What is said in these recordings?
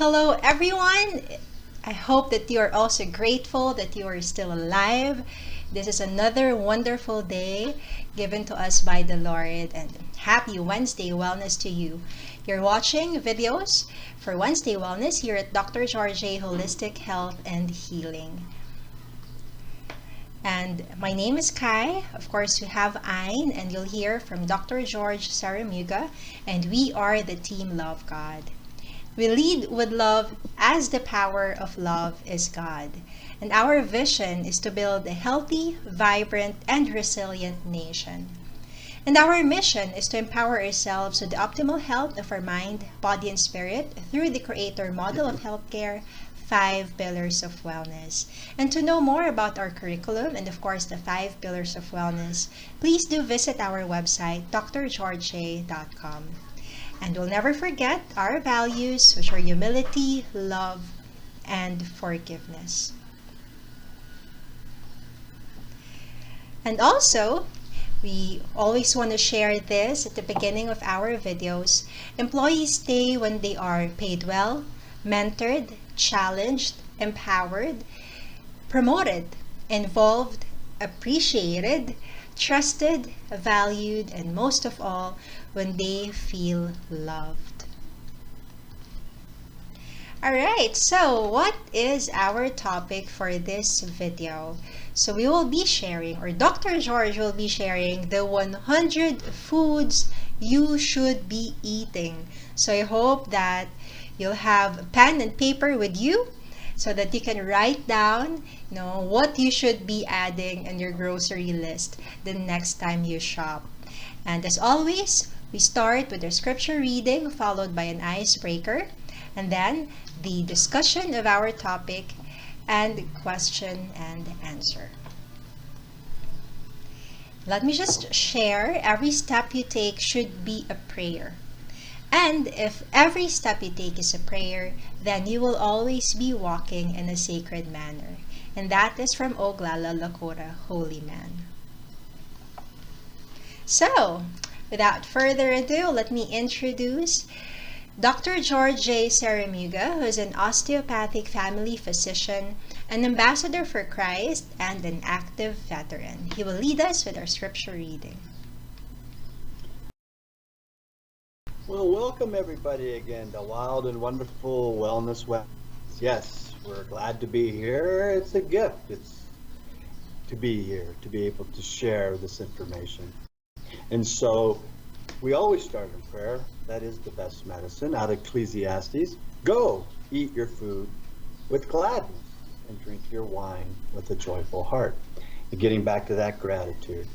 Hello, everyone. I hope that you are also grateful that you are still alive. This is another wonderful day given to us by the Lord, and happy Wednesday Wellness to you. You're watching videos for Wednesday Wellness here at DrGeorgeJ Holistic Health and Healing. And my name is Kai. Of course, we have Ayn, and you'll hear from Dr. George Saramuga, and we are the Team Love God. We lead with love as the power of love is God. And our vision is to build a healthy, vibrant, and resilient nation. And our mission is to empower ourselves with the optimal health of our mind, body, and spirit through the Creator model of healthcare, 5 pillars of wellness. And to know more about our curriculum and of course the 5 pillars of wellness, please do visit our website drgeorgej.com. And we'll never forget our values, which are humility, love, and forgiveness. And also, we always want to share this at the beginning of our videos. Employees stay when they are paid well, mentored, challenged, empowered, promoted, involved, appreciated, trusted, valued, and most of all, when they feel loved. Alright, so what is our topic for this video? So we will be sharing, or Dr. George will be sharing, the 100 foods you should be eating. So I hope that you'll have pen and paper with you so that you can write down, what you should be adding in your grocery list the next time you shop. And as always, we start with our scripture reading followed by an icebreaker, and then the discussion of our topic and question and answer. Let me just share, every step you take should be a prayer. And if every step you take is a prayer, then you will always be walking in a sacred manner. And that is from Oglala Lakota, Holy Man. So, without further ado, let me introduce Dr. George J. Saramuga, who is an osteopathic family physician, an ambassador for Christ, and an active veteran. He will lead us with our scripture reading. Well, welcome everybody again to Wild and Wonderful Wellness Wellness. Yes, we're glad to be here. It's a gift. It's to be here, to be able to share this information. And so we always start in prayer. That is the best medicine. Out of Ecclesiastes, go eat your food with gladness and drink your wine with a joyful heart. And getting back to that gratitude.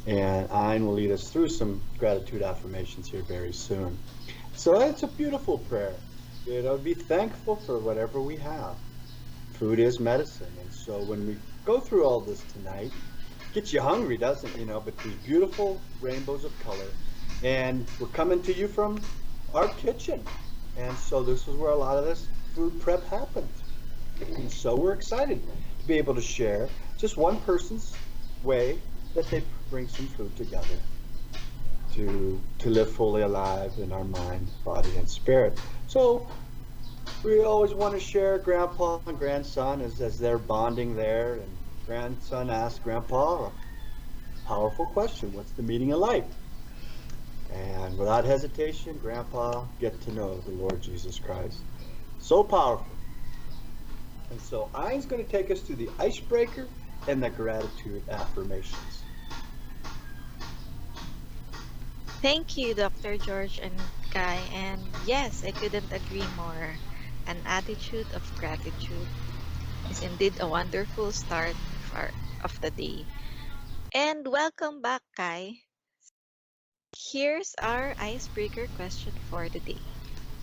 And Ayn will lead us through some gratitude affirmations here very soon. So it's a beautiful prayer. Be thankful for whatever we have. Food is medicine. And so when we go through all this tonight, gets you hungry, doesn't it? But these beautiful rainbows of color. And we're coming to you from our kitchen. And so this is where a lot of this food prep happens. And so we're excited to be able to share just one person's way that they bring some food together to live fully alive in our mind, body, and spirit. So we always want to share grandpa and grandson as they're bonding there, and grandson asks grandpa a powerful question: what's the meaning of life? And without hesitation, grandpa get to know the Lord Jesus Christ. So powerful. And so Ayn's going to take us through the icebreaker and the gratitude affirmations. Thank you, Dr. George and Kai. And yes, I couldn't agree more. An attitude of gratitude is indeed a wonderful start of the day. And welcome back, Kai. Here's our icebreaker question for the day.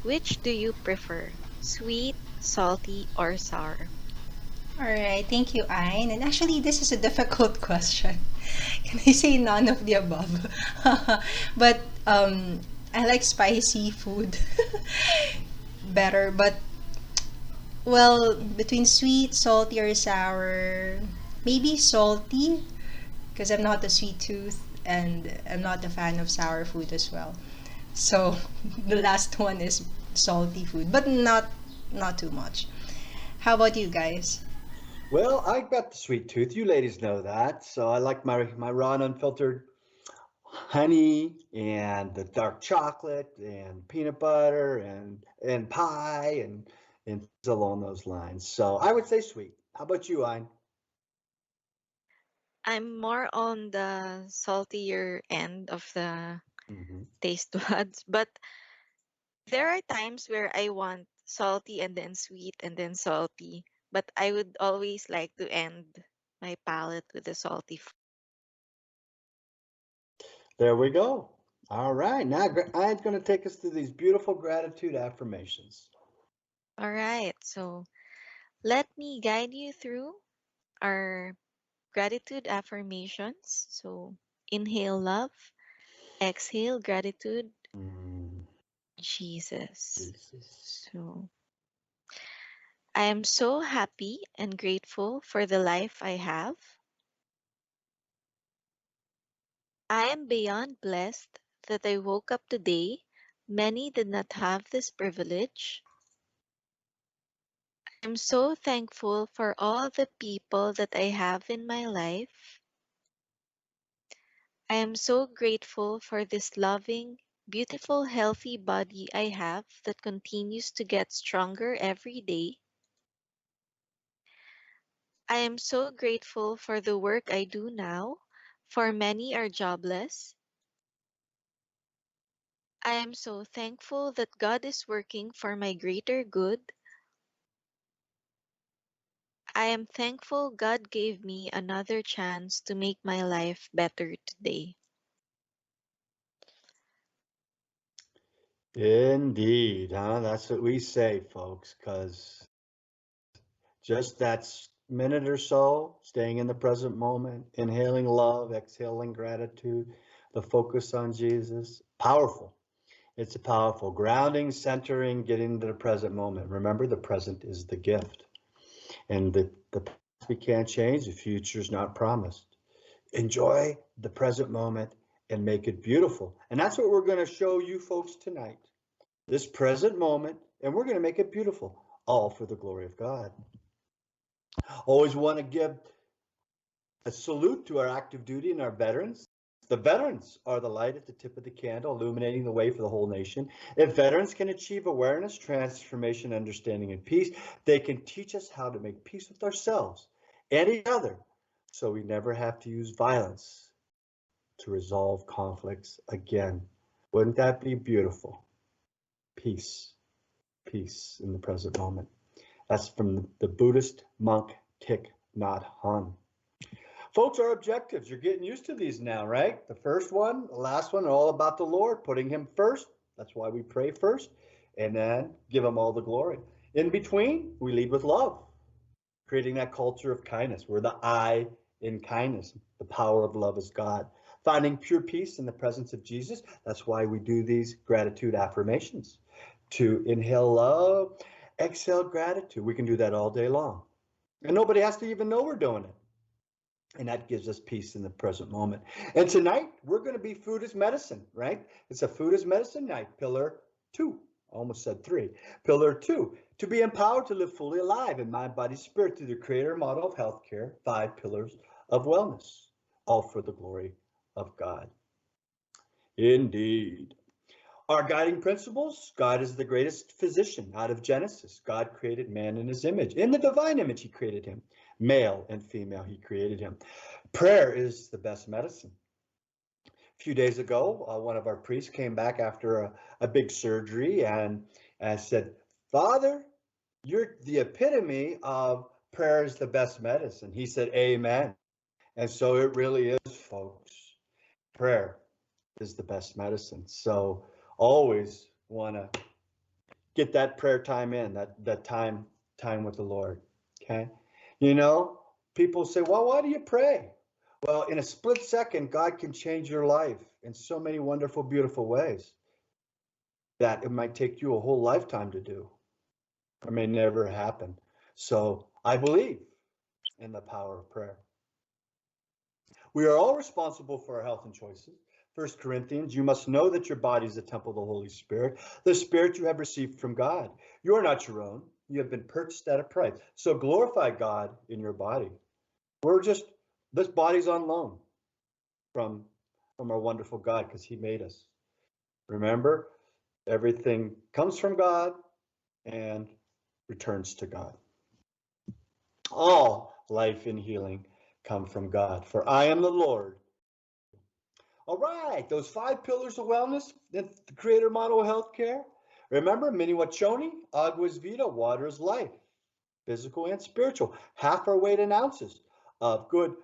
Which do you prefer? Sweet, salty, or sour? Alright, thank you, Ayn. And actually, this is a difficult question. Can I say none of the above? But I like spicy food better. But, well, between sweet, salty, or sour, maybe salty, because I'm not a sweet tooth and I'm not a fan of sour food as well. So the last one is salty food, but not not too much. How about you guys? Well, I got the sweet tooth. You ladies know that. So I like my raw and unfiltered honey and the dark chocolate and peanut butter and pie and things along those lines. So I would say sweet. How about you, Ein? I'm more on the saltier end of the Hmm. taste buds, but there are times where I want salty and then sweet and then salty, but I would always like to end my palate with the salty. There we go. All right. Now Ein's going to take us through these beautiful gratitude affirmations. All right, so let me guide you through our gratitude affirmations. So inhale love, exhale gratitude, Mm, Jesus. Jesus. So I am so happy and grateful for the life I have. I am beyond blessed that I woke up today. Many did not have this privilege. I'm so thankful for all the people that I have in my life. I am so grateful for this loving, beautiful, healthy body I have that continues to get stronger every day. I am so grateful for the work I do now, for many are jobless. I am so thankful that God is working for my greater good. I am thankful God gave me another chance to make my life better today. Indeed, huh? That's what we say, folks, because just that minute or so, staying in the present moment, inhaling love, exhaling gratitude, the focus on Jesus, powerful. It's a powerful grounding, centering, getting to the present moment. Remember, the present is the gift, and the past we can't change, the future is not promised. Enjoy the present moment and make it beautiful. And that's what we're going to show you folks tonight. This present moment, and we're going to make it beautiful, all for the glory of God. Always want to give a salute to our active duty and our veterans. The veterans are the light at the tip of the candle, illuminating the way for the whole nation. If veterans can achieve awareness, transformation, understanding, and peace, they can teach us how to make peace with ourselves and each other so we never have to use violence to resolve conflicts again. Wouldn't that be beautiful? Peace, peace in the present moment. That's from the Buddhist monk Thich Nhat Hanh. Folks, our objectives, you're getting used to these now, right? The first one, the last one, are all about the Lord, putting him first. That's why we pray first, and then give him all the glory. In between, we lead with love, creating that culture of kindness. We're the I in kindness. The power of love is God. Finding pure peace in the presence of Jesus. That's why we do these gratitude affirmations. To inhale love, exhale gratitude. We can do that all day long. And nobody has to even know we're doing it. And that gives us peace in the present moment. And tonight, we're going to be food as medicine, right? It's a food as medicine night, pillar 2. Almost said 3. Pillar 2, to be empowered to live fully alive in mind, body, spirit through the creator model of healthcare, 5 pillars of wellness, all for the glory of God. Indeed. Our guiding principles, God is the greatest physician out of Genesis. God created man in his image. In the divine image, he created him. Male and female, he created him. Prayer is the best medicine. A few days ago, one of our priests came back after a big surgery and said, Father, you're the epitome of prayer is the best medicine. He said, Amen. And so it really is, folks. Prayer is the best medicine. So always want to get that prayer time in, that time with the Lord. Okay. You know, people say, well, why do you pray? Well, in a split second, God can change your life in so many wonderful, beautiful ways that it might take you a whole lifetime to do or may never happen. So I believe in the power of prayer. We are all responsible for our health and choices. 1 Corinthians, you must know that your body is a temple of the Holy Spirit, the Spirit you have received from God. You are not your own. You have been purchased at a price. So glorify God in your body. This body's on loan from our wonderful God because he made us. Remember, everything comes from God and returns to God. All life and healing come from God, for I am the Lord. All right, those 5 pillars of wellness, the creator model of healthcare. Remember, mini wachoni, agua es vida, water is life, physical and spiritual. Half our weight in ounces of good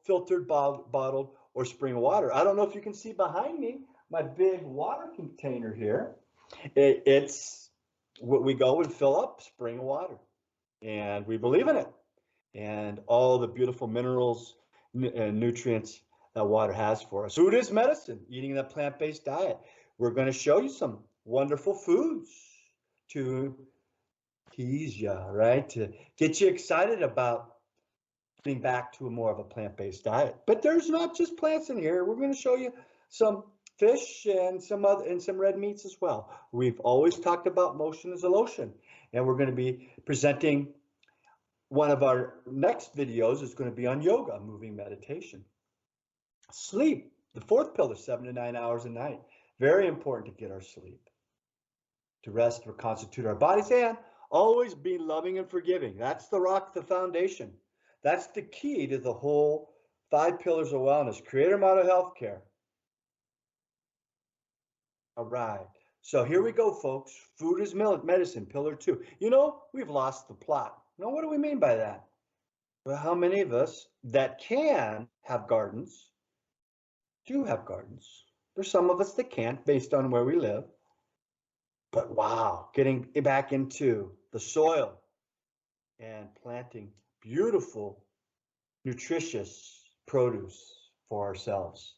filtered, bottled, or spring water. I don't know if you can see behind me my big water container here. It's what we go and fill up spring water, and we believe in it and all the beautiful minerals and nutrients that water has for us. Food is medicine, eating a plant-based diet. We're going to show you some wonderful foods to tease you, right? To get you excited about getting back to more of a plant-based diet. But there's not just plants in here. We're going to show you some fish and some red meats as well. We've always talked about motion as a lotion, and we're going to be presenting one of our next videos is going to be on yoga, moving meditation. Sleep, the 4th pillar, 7 to 9 hours a night. Very important to get our sleep, to rest, reconstitute our bodies, and always be loving and forgiving. That's the rock, the foundation. That's the key to the whole 5 pillars of wellness, creator model healthcare. All right, so here we go, folks. Food is medicine, pillar 2. You know, we've lost the plot. Now, what do we mean by that? Well, how many of us that can have gardens do have gardens? There's some of us that can't based on where we live. But wow, getting back into the soil and planting beautiful, nutritious produce for ourselves.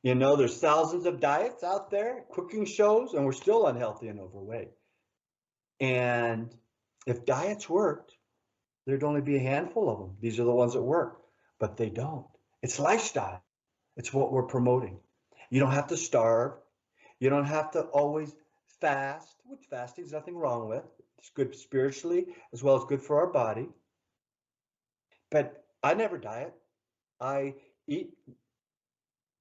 You know, there's thousands of diets out there, cooking shows, and we're still unhealthy and overweight. And if diets worked, there'd only be a handful of them. These are the ones that work, but they don't. It's lifestyle. It's what we're promoting. You don't have to starve. You don't have to always fast, which fasting is nothing wrong with. It's good spiritually as well as good for our body. But I never diet. I eat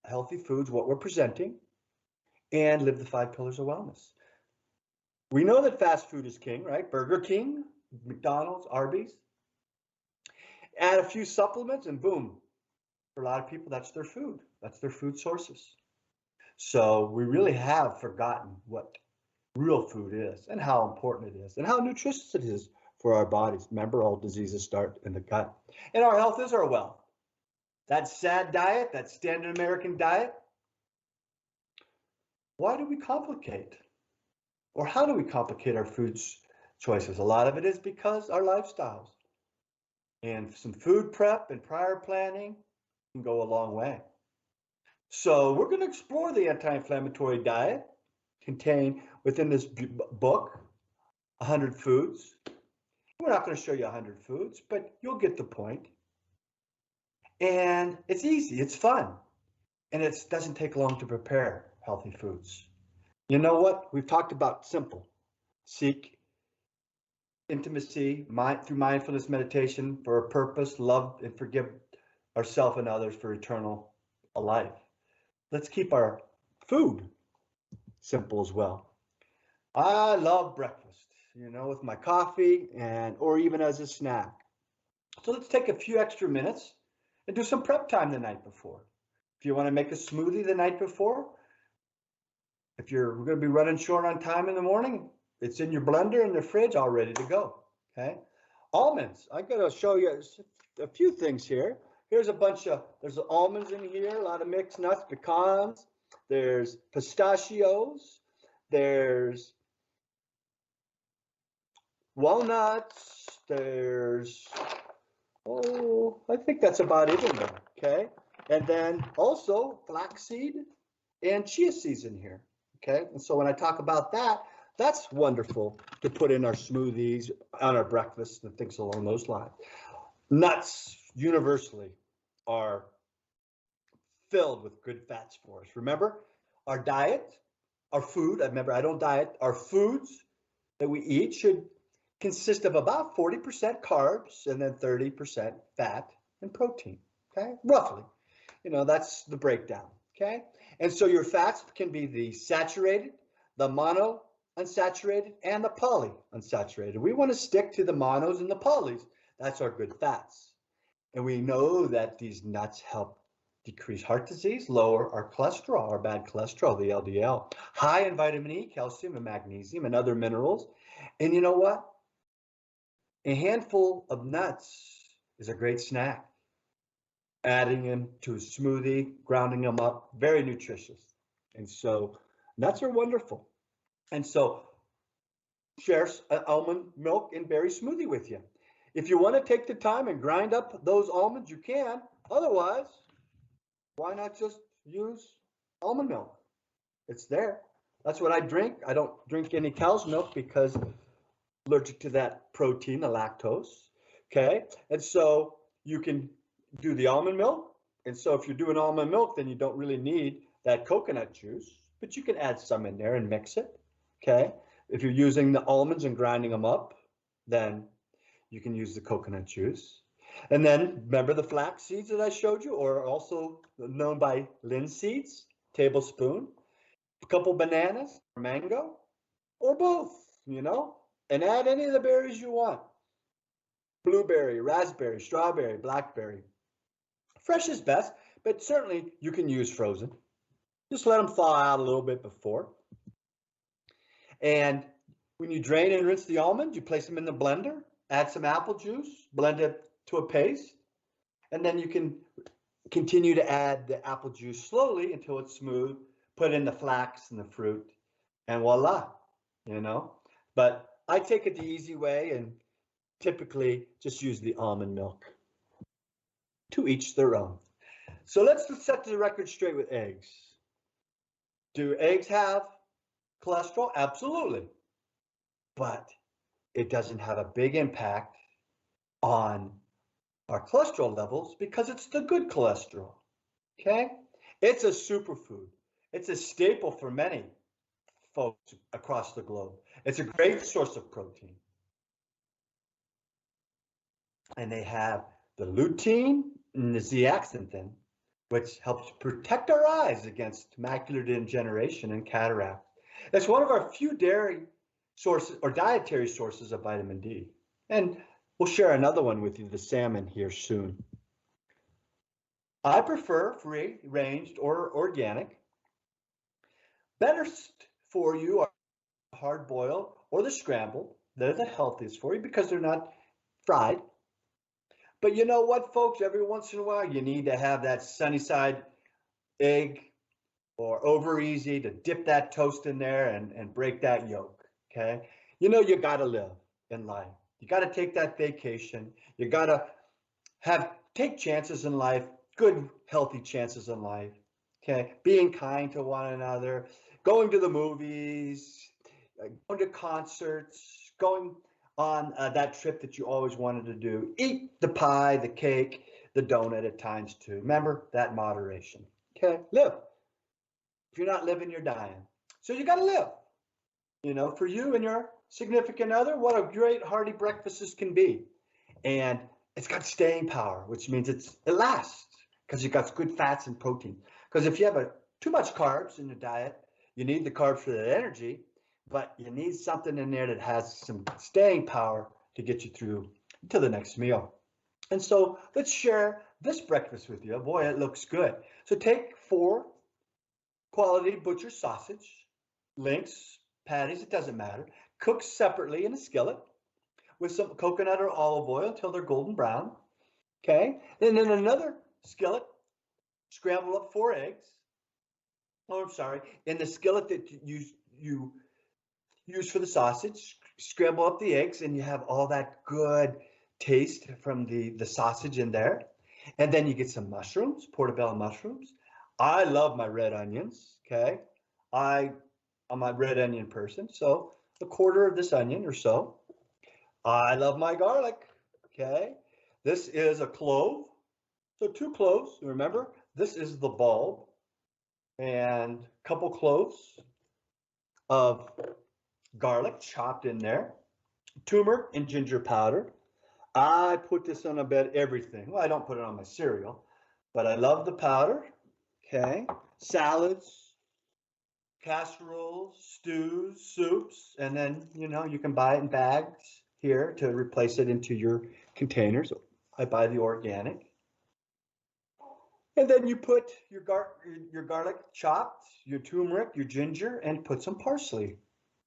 healthy foods, what we're presenting, and live the 5 pillars of wellness. We know that fast food is king, right? Burger King, McDonald's, Arby's. Add a few supplements and boom. For a lot of people, that's their food. That's their food sources. So we really have forgotten what real food is and how important it is and how nutritious it is for our bodies. Remember, all diseases start in the gut. And our health is our wealth. That SAD diet, that standard American diet, why do we complicate? Or how do we complicate our food choices? A lot of it is because our lifestyles. And some food prep and prior planning can go a long way. So we're going to explore the anti-inflammatory diet contained within this book, 100 foods. We're not going to show you 100 foods, but you'll get the point. And it's easy, it's fun, and it doesn't take long to prepare healthy foods. You know what? We've talked about simple. Seek intimacy through mindfulness meditation for a purpose, love and forgive ourselves and others for eternal life. Let's keep our food simple as well. I love breakfast, you know, with my coffee or even as a snack. So let's take a few extra minutes and do some prep time the night before. If you want to make a smoothie the night before, if we're going to be running short on time in the morning, it's in your blender in the fridge all ready to go, okay? Almonds, I got to show you a few things here. There's almonds in here, a lot of mixed nuts, pecans, there's pistachios, there's walnuts, I think that's about it in there, okay? And then also flaxseed and chia seeds in here, okay? And so when I talk about that, that's wonderful to put in our smoothies, on our breakfast, and things along those lines. Nuts, universally, are filled with good fats for us. Remember, our diet, our food, remember I don't diet, our foods that we eat should consist of about 40% carbs and then 30% fat and protein, okay? Roughly, that's the breakdown, okay? And so your fats can be the saturated, the mono unsaturated, and the poly unsaturated. We want to stick to the monos and the polys. That's our good fats. And we know that these nuts help decrease heart disease, lower our cholesterol, our bad cholesterol, the LDL, high in vitamin E, calcium, and magnesium, and other minerals. And you know what? A handful of nuts is a great snack. Adding them to a smoothie, grounding them up, very nutritious. And so nuts are wonderful. And so share almond milk and berry smoothie with you. If you want to take the time and grind up those almonds, you can. Otherwise, why not just use almond milk? It's there. That's what I drink. I don't drink any cow's milk because I'm allergic to that protein, the lactose. Okay. And so you can do the almond milk. And so if you're doing almond milk, then you don't really need that coconut juice, but you can add some in there and mix it. Okay. If you're using the almonds and grinding them up, then you can use the coconut juice. And then remember the flax seeds that I showed you, or also known by linseeds, tablespoon, a couple bananas, or mango, or both, and add any of the berries you want. Blueberry, raspberry, strawberry, blackberry. Fresh is best, but certainly you can use frozen. Just let them thaw out a little bit before. And when you drain and rinse the almonds, you place them in the blender, add some apple juice, blend it to a paste, and then you can continue to add the apple juice slowly until it's smooth, put in the flax and the fruit, and voila, But I take it the easy way and typically just use the almond milk. To each their own. So let's set the record straight with eggs. Do eggs have cholesterol? Absolutely. But it doesn't have a big impact on our cholesterol levels because it's the good cholesterol. Okay? It's a superfood. It's a staple for many folks across the globe. It's a great source of protein. And they have the lutein and the zeaxanthin, which helps protect our eyes against macular degeneration and cataract. It's one of our few dairy sources or dietary sources of vitamin D. And we'll share another one with you, the salmon, here soon. I prefer free-ranged or organic. Better for you are hard boiled or the scrambled. They're the healthiest for you because they're not fried. But you know what, folks? Every once in a while, you need to have that sunny side egg or over easy to dip that toast in there and break that yolk, okay? You got to live in life. You got to take that vacation. You got to take chances in life, good, healthy chances in life, okay? Being kind to one another, going to the movies, going to concerts, going on that trip that you always wanted to do. Eat the pie, the cake, the donut at times too. Remember that moderation. Okay, live. If you're not living, you're dying. So you got to live. For you and your significant other, what a great hearty breakfast this can be. And it's got staying power, which means it lasts because you've got good fats and protein. Because if you have too much carbs in your diet, you need the carbs for the energy, but you need something in there that has some staying power to get you through to the next meal. And so let's share this breakfast with you. Boy, it looks good. So take 4 quality butcher sausage, links, patties, it doesn't matter. Cook separately in a skillet with some coconut or olive oil until they're golden brown. Okay, and then another skillet, scramble up 4 eggs. Oh, I'm sorry. In the skillet that you use for the sausage, scramble up the eggs, and you have all that good taste from the sausage in there. And then you get some mushrooms, portobello mushrooms. I love my red onions, okay? I'm a red onion person, so a quarter of this onion or so. I love my garlic, okay? This is a clove, so 2 cloves. Remember, this is the bulb, and a couple cloves of garlic chopped in there. turmeric and ginger powder. I put this on about everything. Well, I don't put it on my cereal, but I love the powder. Okay. Salads, casseroles, stews, soups, and then, you can buy it in bags here to replace it into your containers. I buy the organic. And then you put your garlic chopped, your turmeric, your ginger, and put some parsley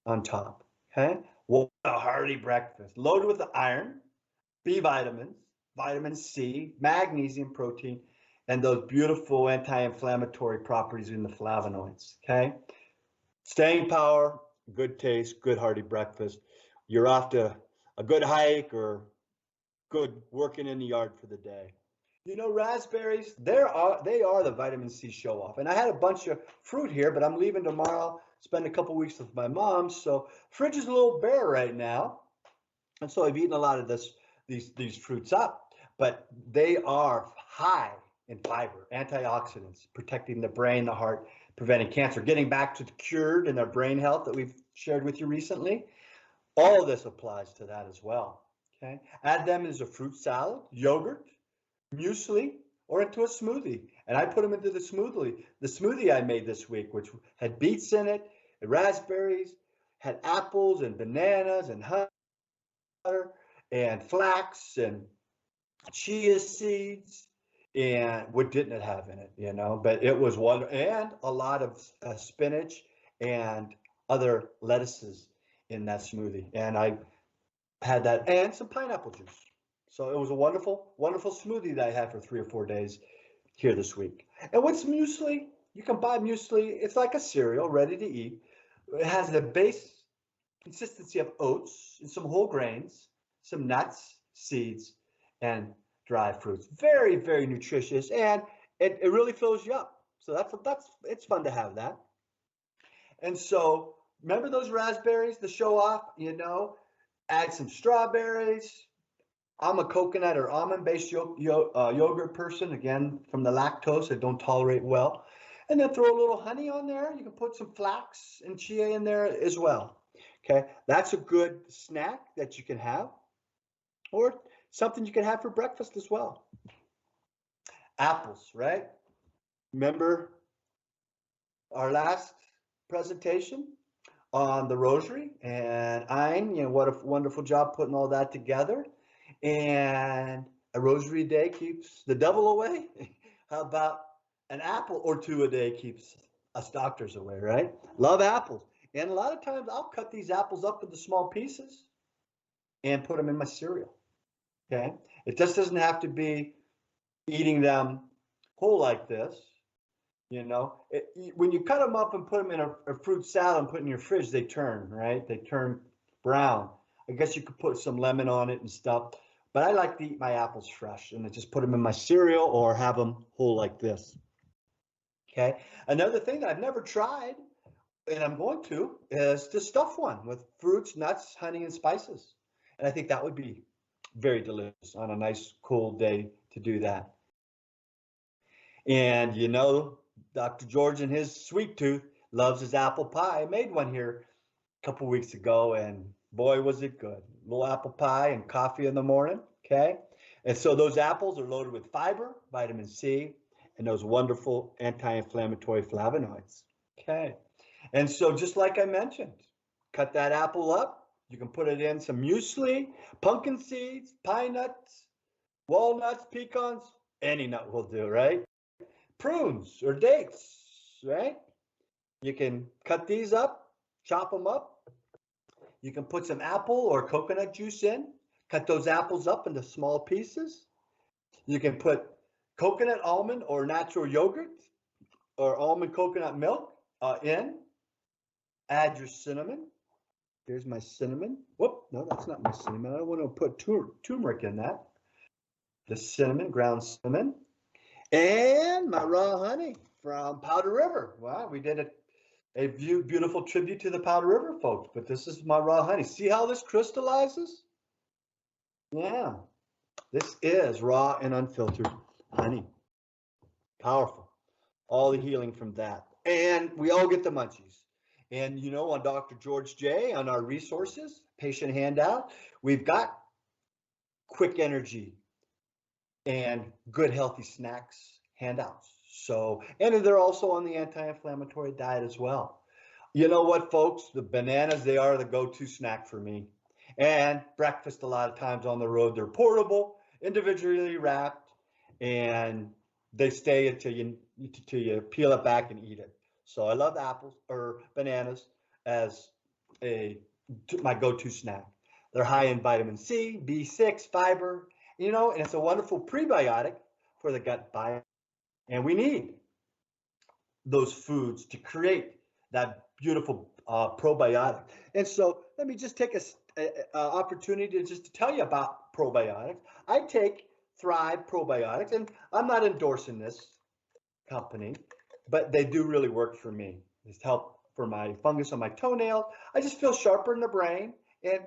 on top. Okay. Well, a hearty breakfast loaded with the iron, B vitamins, vitamin C, magnesium, protein, and those beautiful anti-inflammatory properties in the flavonoids. Okay. Staying power, good taste, good hearty breakfast. You're off to a good hike or good working in the yard for the day. Raspberries, they are the vitamin C show off. And I had a bunch of fruit here, but I'm leaving tomorrow, spend a couple weeks with my mom. So fridge is a little bare right now. And so I've eaten a lot of these fruits up, but they are high in fiber, antioxidants, protecting the brain, the heart, preventing cancer, getting back to the cured and their brain health that we've shared with you recently. All of this applies to that as well. Okay. Add them as a fruit salad, yogurt, muesli, or into a smoothie. And I put them into the smoothie I made this week, which had beets in it, raspberries, had apples and bananas and honey and flax and chia seeds. And what didn't it have in it, But it was one, and a lot of spinach and other lettuces in that smoothie. And I had that and some pineapple juice. So it was a wonderful, wonderful smoothie that I had for 3 or 4 days here this week. And what's muesli? You can buy muesli. It's like a cereal ready to eat. It has the base consistency of oats and some whole grains, some nuts, seeds, and dry fruits. Very, very nutritious, and it really fills you up. So it's fun to have that. And so remember those raspberries, the show off, add some strawberries. I'm a coconut or almond-based yogurt person, again, from the lactose I don't tolerate well. And then throw a little honey on there. You can put some flax and chia in there as well. Okay, that's a good snack that you can have, or something you can have for breakfast as well. Apples, right? Remember our last presentation on the rosary and Ein, what a wonderful job putting all that together. And a rosary a day keeps the devil away. How about an apple or two a day keeps us doctors away, right? Love apples. And a lot of times I'll cut these apples up into small pieces and put them in my cereal. Okay. It just doesn't have to be eating them whole like this. When you cut them up and put them in a fruit salad and put in your fridge, they turn, right? They turn brown. I guess you could put some lemon on it and stuff. But I like to eat my apples fresh and I just put them in my cereal or have them whole like this. Okay. Another thing that I've never tried, and I'm going to, is to stuff one with fruits, nuts, honey, and spices. And I think that would be very delicious on a nice cold day to do that. And Dr. George and his sweet tooth loves his apple pie. I made one here a couple weeks ago, and boy, was it good. A little apple pie and coffee in the morning, okay? And so those apples are loaded with fiber, vitamin C, and those wonderful anti-inflammatory flavonoids, okay? And so just like I mentioned, cut that apple up. You can put it in some muesli, pumpkin seeds, pine nuts, walnuts, pecans, any nut will do, right? Prunes or dates, right? You can cut these up, chop them up. You can put some apple or coconut juice in, cut those apples up into small pieces. You can put coconut almond or natural yogurt or almond coconut milk in. Add your cinnamon. Here's my cinnamon. Whoop, no, that's not my cinnamon. I don't want to put turmeric in that. The cinnamon, ground cinnamon. And my raw honey from Powder River. Wow, we did a beautiful tribute to the Powder River folks, but this is my raw honey. See how this crystallizes? Yeah, this is raw and unfiltered honey. Powerful. All the healing from that. And we all get the munchies. And on DrGeorgeJ, on our resources, patient handout, we've got quick energy and good healthy snacks handouts. So, and they're also on the anti-inflammatory diet as well. You know what, folks? The bananas, they are the go-to snack for me. And breakfast, a lot of times on the road, they're portable, individually wrapped, and they stay until you peel it back and eat it. So I love apples or bananas as my go-to snack. They're high in vitamin C, B6, fiber, and it's a wonderful prebiotic for the gut biome. And we need those foods to create that beautiful probiotic. And so let me just take a opportunity to tell you about probiotics. I take Thrive probiotics, and I'm not endorsing this company, but they do really work for me. It's help for my fungus on my toenails. I just feel sharper in the brain, and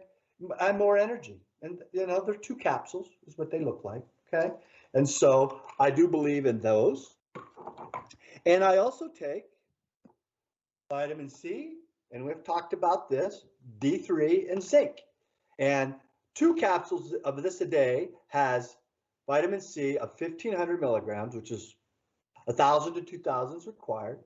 I have more energy. And they're 2 capsules is what they look like. Okay, and so I do believe in those. And I also take vitamin C, and we've talked about this, D3 and zinc. And 2 capsules of this a day has vitamin C of 1,500 milligrams, which is 1,000 to 2,000 is required.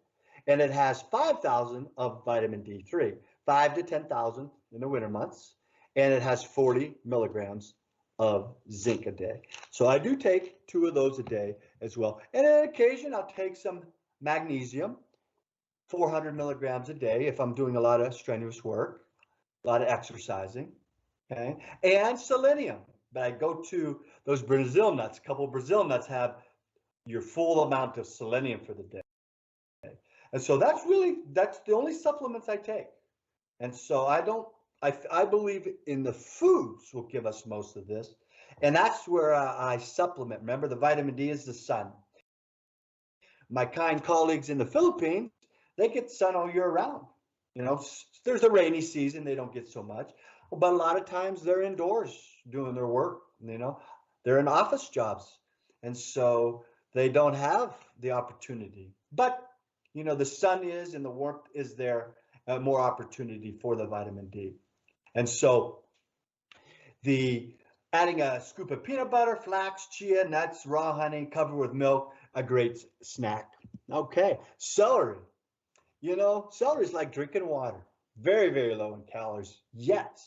And it has 5,000 of vitamin D3, 5 to 10,000 in the winter months. And it has 40 milligrams of zinc a day. So I do take 2 of those a day as well. And on occasion, I'll take some magnesium, 400 milligrams a day if I'm doing a lot of strenuous work, a lot of exercising, okay? And selenium. But I go to those Brazil nuts. A couple of Brazil nuts have your full amount of selenium for the day. And so that's the only supplements I take. And so I believe in the foods will give us most of this. And that's where I supplement. Remember, the vitamin D is the sun. My kind colleagues in the Philippines, they get sun all year round. There's a rainy season, they don't get so much. But a lot of times they're indoors doing their work. They're in office jobs. And so they don't have the opportunity. But, the sun is and the warmth is there, more opportunity for the vitamin D. And so adding a scoop of peanut butter, flax, chia, nuts, raw honey, covered with milk, a great snack. Okay, celery. Celery is like drinking water. Very, very low in calories, yet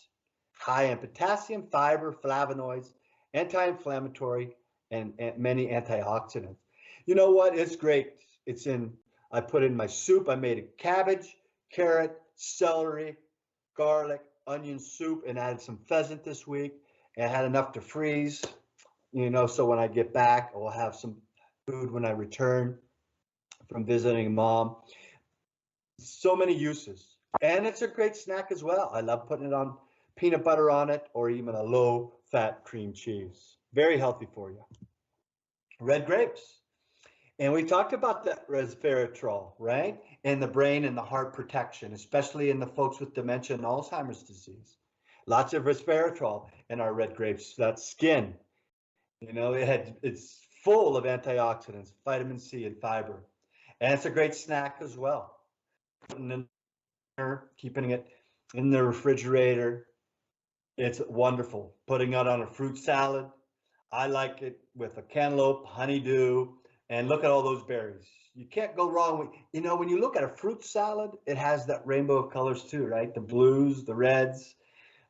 high in potassium, fiber, flavonoids, anti-inflammatory, and many antioxidants. You know what? It's great. I put in my soup. I made a cabbage, carrot, celery, garlic, onion soup, and added some pheasant this week. And I had enough to freeze, so when I get back, I'll have some food when I return from visiting mom. So many uses. And it's a great snack as well. I love putting it on peanut butter on it, or even a low-fat cream cheese. Very healthy for you. Red grapes. And we talked about that resveratrol, right? In the brain and the heart protection, especially in the folks with dementia and Alzheimer's disease. Lots of resveratrol in our red grapes. That's skin. It's full of antioxidants, vitamin C, and fiber. And it's a great snack as well. Keeping it in the refrigerator. It's wonderful. Putting it on a fruit salad. I like it with a cantaloupe, honeydew, and look at all those berries. You can't go wrong with, when you look at a fruit salad, it has that rainbow of colors too, right? The blues, the reds,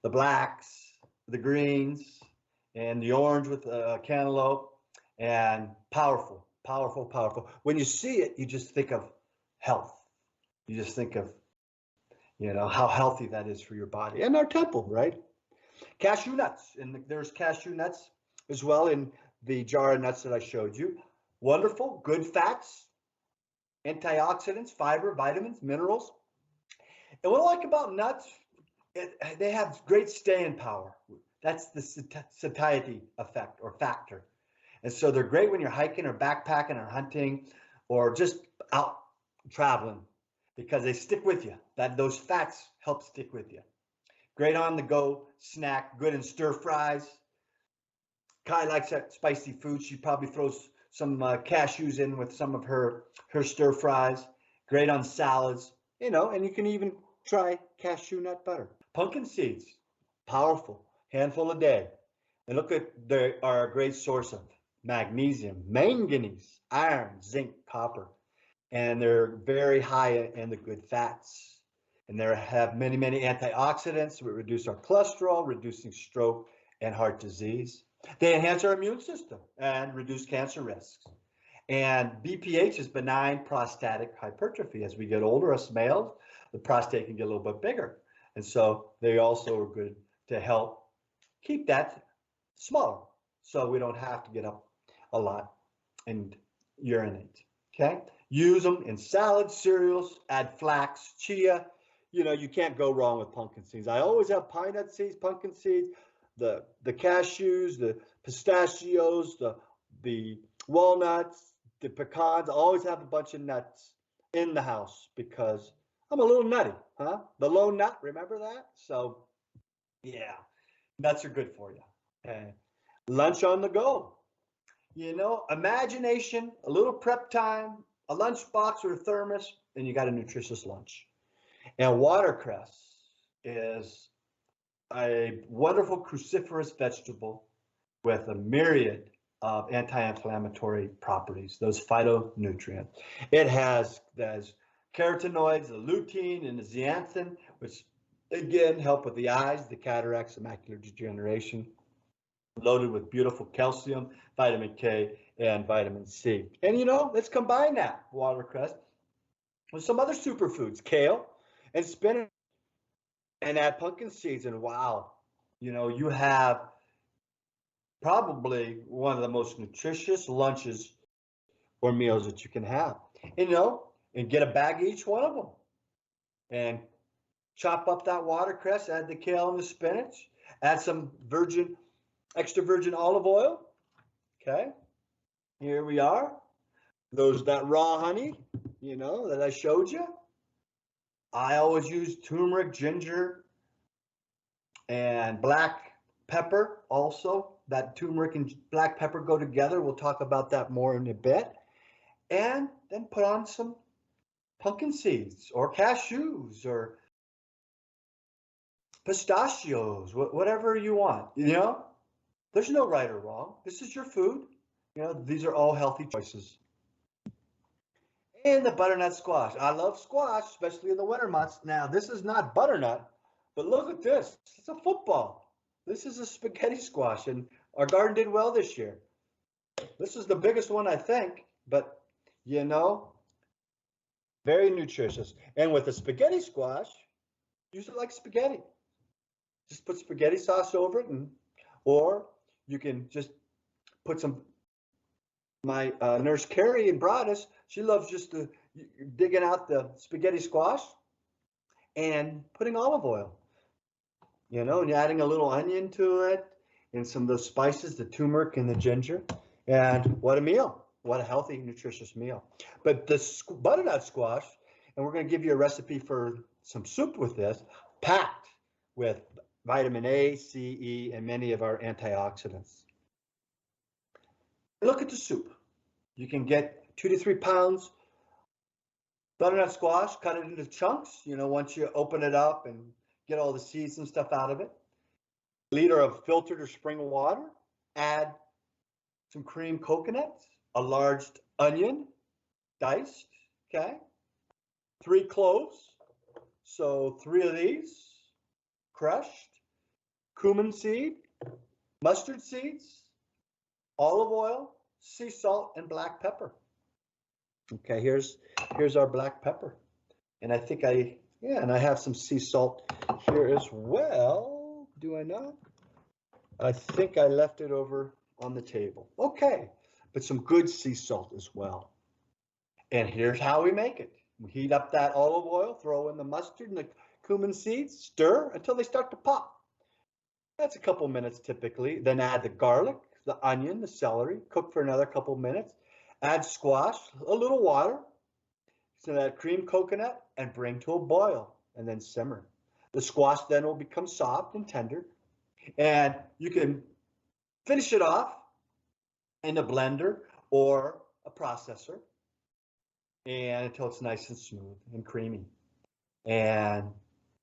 the blacks, the greens, and the orange with cantaloupe, and powerful, powerful, powerful. When you see it, you just think of health. You just think of, how healthy that is for your body and our temple, right? Cashew nuts, and there's cashew nuts as well in the jar of nuts that I showed you. Wonderful, good fats, antioxidants, fiber, vitamins, minerals. And what I like about nuts, they have great staying power. That's the satiety effect or factor. And so they're great when you're hiking or backpacking or hunting or just out traveling because they stick with you. Those fats help stick with you. Great on the go snack, good in stir fries. Kai likes that spicy food. She probably throws some cashews in with some of her stir fries. Great on salads, and you can even try cashew nut butter. Pumpkin seeds, powerful, handful a day. And look at they are a great source of magnesium, manganese, iron, zinc, copper, and they're very high in the good fats. And they have many, many antioxidants that reduce our cholesterol, reducing stroke and heart disease. They enhance our immune system and reduce cancer risks. And BPH is benign prostatic hypertrophy. As we get older, us males, the prostate can get a little bit bigger. And so they also are good to help keep that smaller so we don't have to get up a lot and urinate. Okay? Use them in salads, cereals, add flax, chia. You know, you can't go wrong with pumpkin seeds. I always have pine nut seeds, pumpkin seeds, the cashews, the pistachios, the walnuts, the pecans. I always have a bunch of nuts in the house because I'm a little nutty, huh? The lone nut, remember that? So, yeah, nuts are good for you. Okay. Lunch on the go. You know, imagination, a little prep time, a lunchbox or a thermos, and you got a nutritious lunch. And watercress is a wonderful cruciferous vegetable with a myriad of anti-inflammatory properties, those phytonutrients. It has carotenoids, the lutein and the zeaxanthin, which again help with the eyes, the cataracts, the macular degeneration. Loaded with beautiful calcium, vitamin K, and vitamin C. And you know, let's combine that watercress with some other superfoods, kale and spinach, and add pumpkin seeds. And wow, you know, you have probably one of the most nutritious lunches or meals that you can have. And, you know, and get a bag of each one of them and chop up that watercress, add the kale and the spinach, add some extra virgin olive oil. Okay, here we are. That raw honey, you know, that I showed you. I always use turmeric, ginger, and black pepper also. That turmeric and black pepper go together. We'll talk about that more in a bit. And then put on some pumpkin seeds or cashews or pistachios, whatever you want. You know, there's no right or wrong. This is your food. You know, these are all healthy choices. And the butternut squash. I love squash, especially in the winter months. Now, this is not butternut, but look at this. It's a football. This is a spaghetti squash, and our garden did well this year. This is the biggest one, I think, but, you know, very nutritious. And with the spaghetti squash, use it like spaghetti. Just put spaghetti sauce over it, or you can just put some. My nurse Carrie in Broadus, she loves just digging out the spaghetti squash and putting olive oil, you know, and adding a little onion to it and some of those spices, the turmeric and the ginger. And what a meal. What a healthy, nutritious meal. But the butternut squash, and we're going to give you a recipe for some soup with this, packed with vitamin A, C, E, and many of our antioxidants. Look at the soup. You can get 2 to 3 pounds butternut squash, cut it into chunks, you know, once you open it up and get all the seeds and stuff out of it. A liter of filtered or spring water, add some cream coconut, a large onion, diced, okay? 3 cloves, so 3 of these, crushed, cumin seed, mustard seeds, olive oil, sea salt, and black pepper. Okay, here's our black pepper. And I think I have some sea salt here as well. Do I not? I think I left it over on the table. Okay, but some good sea salt as well. And here's how we make it. We heat up that olive oil, throw in the mustard and the cumin seeds, stir until they start to pop. That's a couple minutes typically. Then add the garlic, the onion, the celery, cook for another couple minutes. Add squash, a little water, so add cream coconut and bring to a boil and then simmer. The squash then will become soft and tender, and you can finish it off in a blender or a processor and until it's nice and smooth and creamy. And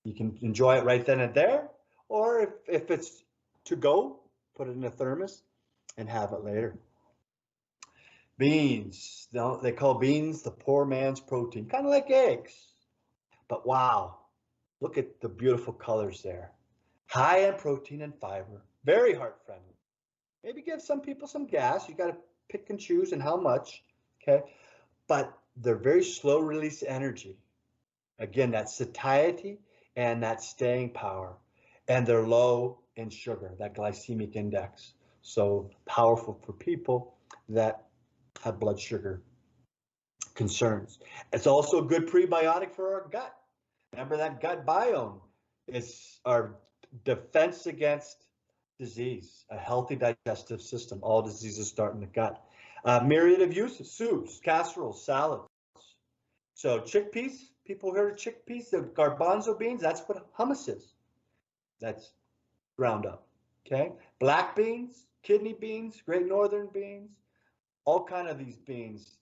You can enjoy it right then and there, or if it's to go, put it in a thermos and have it later. Beans, they call beans the poor man's protein, kind of like eggs. But wow, look at the beautiful colors there. High in protein and fiber, very heart friendly. Maybe give some people some gas. You got to pick and choose and how much, okay? But they're very slow release energy. Again, that satiety and that staying power. And they're low in sugar, that glycemic index. So powerful for people that have blood sugar concerns. It's also a good prebiotic for our gut. Remember that gut biome is our defense against disease, a healthy digestive system. All diseases start in the gut. Myriad of uses, soups, casseroles, salads. So chickpeas, people heard of chickpeas, the garbanzo beans, that's what hummus is. That's ground up, okay? Black beans, kidney beans, great northern beans, all kind of these beans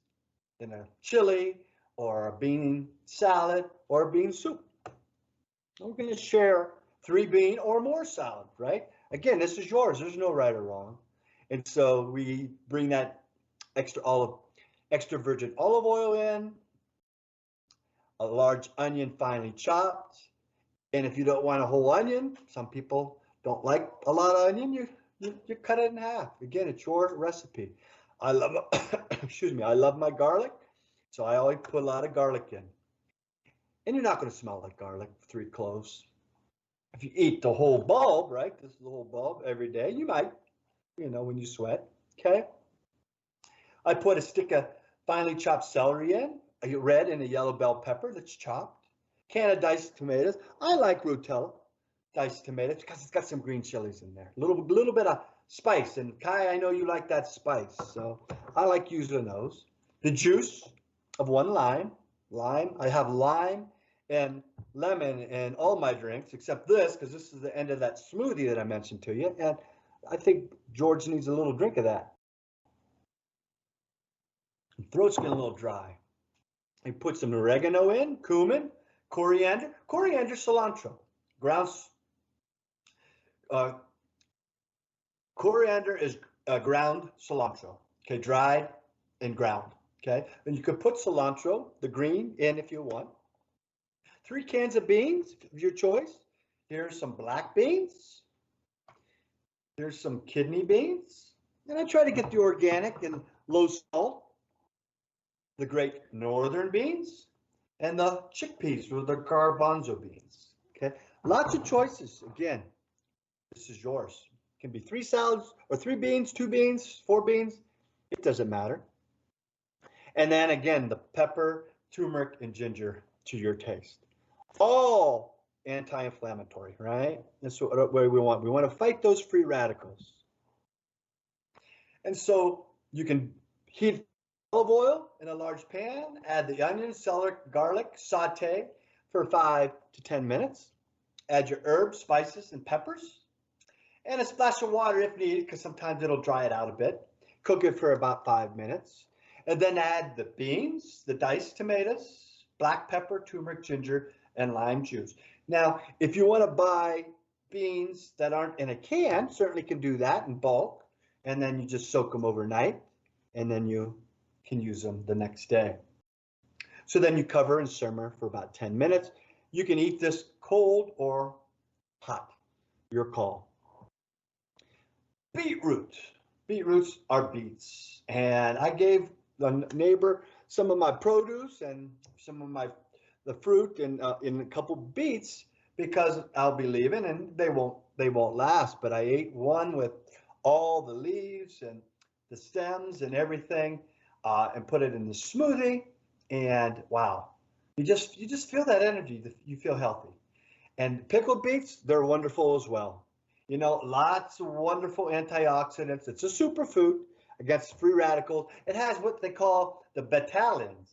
in a chili or a bean salad or a bean soup. We're going to share 3 bean or more salad, right? Again, this is yours. There's no right or wrong. And so we bring that extra virgin olive oil in, a large onion finely chopped. And if you don't want a whole onion, some people don't like a lot of onion, you cut it in half. Again, it's your recipe. I love, excuse me, I love my garlic, so I always put a lot of garlic in. And you're not going to smell like garlic, 3 cloves. If you eat the whole bulb, right, this is the whole bulb every day, you might, when you sweat, okay? I put a stick of finely chopped celery in, a red and a yellow bell pepper that's chopped, can of diced tomatoes. I like Rutella diced tomatoes because it's got some green chilies in there, a little bit of spice. And Kai, I know you like that spice, so I like using those. The juice of 1 lime. I have lime and lemon in all my drinks except this, because this is the end of that smoothie that I mentioned to you, and I think George needs a little drink of that. Throat's getting a little dry. I put some oregano in, cumin, coriander, cilantro, coriander is ground cilantro, okay, dried and ground, okay? And you could put cilantro, the green, in if you want. 3 cans of beans of your choice. Here's some black beans. Here's some kidney beans. And I try to get the organic and low salt. The great northern beans and the chickpeas or the garbanzo beans, okay? Lots of choices. Again, this is yours. It can be 3 salads or 3 beans, 2 beans, 4 beans. It doesn't matter. And then again, the pepper, turmeric, and ginger to your taste. All anti-inflammatory, right? That's what we want. We want to fight those free radicals. And so you can heat olive oil in a large pan, add the onion, celery, garlic, saute for 5 to 10 minutes. Add your herbs, spices, and peppers, and a splash of water if needed, because sometimes it'll dry it out a bit. Cook it for about 5 minutes, and then add the beans, the diced tomatoes, black pepper, turmeric, ginger, and lime juice. Now, if you want to buy beans that aren't in a can, certainly can do that in bulk, and then you just soak them overnight, and then you can use them the next day. So then you cover and simmer for about 10 minutes. You can eat this cold or hot, your call. Beetroot. Beetroots are beets. And I gave the neighbor some of my produce and some of the fruit and in a couple beets because I'll be leaving and they won't last. But I ate one with all the leaves and the stems and everything. And put it in the smoothie, and wow, you just feel that energy. You feel healthy. And pickled beets, they're wonderful as well. Lots of wonderful antioxidants. It's a superfood against free radicals. It has what they call the betalains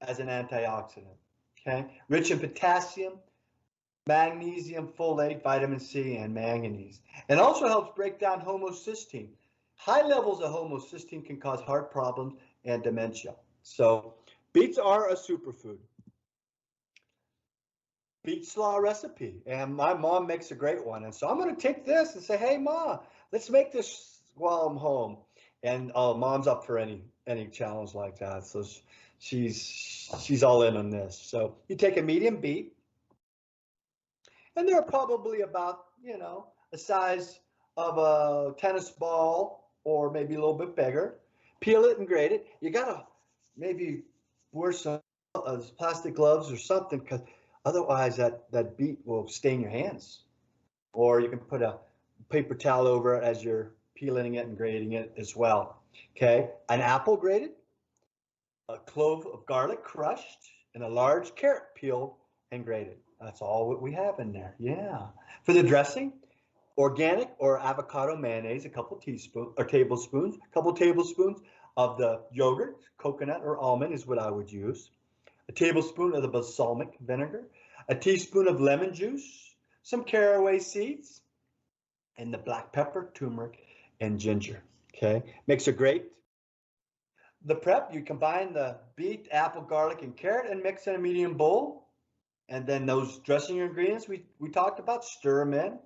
as an antioxidant. Okay, rich in potassium, magnesium, folate, vitamin C, and manganese, and also helps break down homocysteine. High levels of homocysteine can cause heart problems and dementia. So beets are a superfood. beet slaw recipe, and my mom makes a great one. And so I'm going to take this and say, "Hey, Ma, let's make this while I'm home." And Mom's up for any challenge like that, so she's all in on this. So you take a medium beet, and they're probably about the size of a tennis ball or maybe a little bit bigger. Peel it and grate it. You gotta maybe wear some plastic gloves or something, because otherwise that beet will stain your hands. Or you can put a paper towel over it as you're peeling it and grating it as well. Okay, an apple grated, a clove of garlic crushed, and a large carrot peeled and grated. That's all what we have in there. Yeah. For the dressing, organic or avocado mayonnaise, a couple teaspoons or tablespoons, a couple tablespoons of the yogurt, coconut or almond is what I would use, a tablespoon of the balsamic vinegar, a teaspoon of lemon juice, some caraway seeds, and the black pepper, turmeric, and ginger. Okay, makes a great. The prep, you combine the beet, apple, garlic, and carrot and mix in a medium bowl. And then those dressing ingredients we talked about, stir them in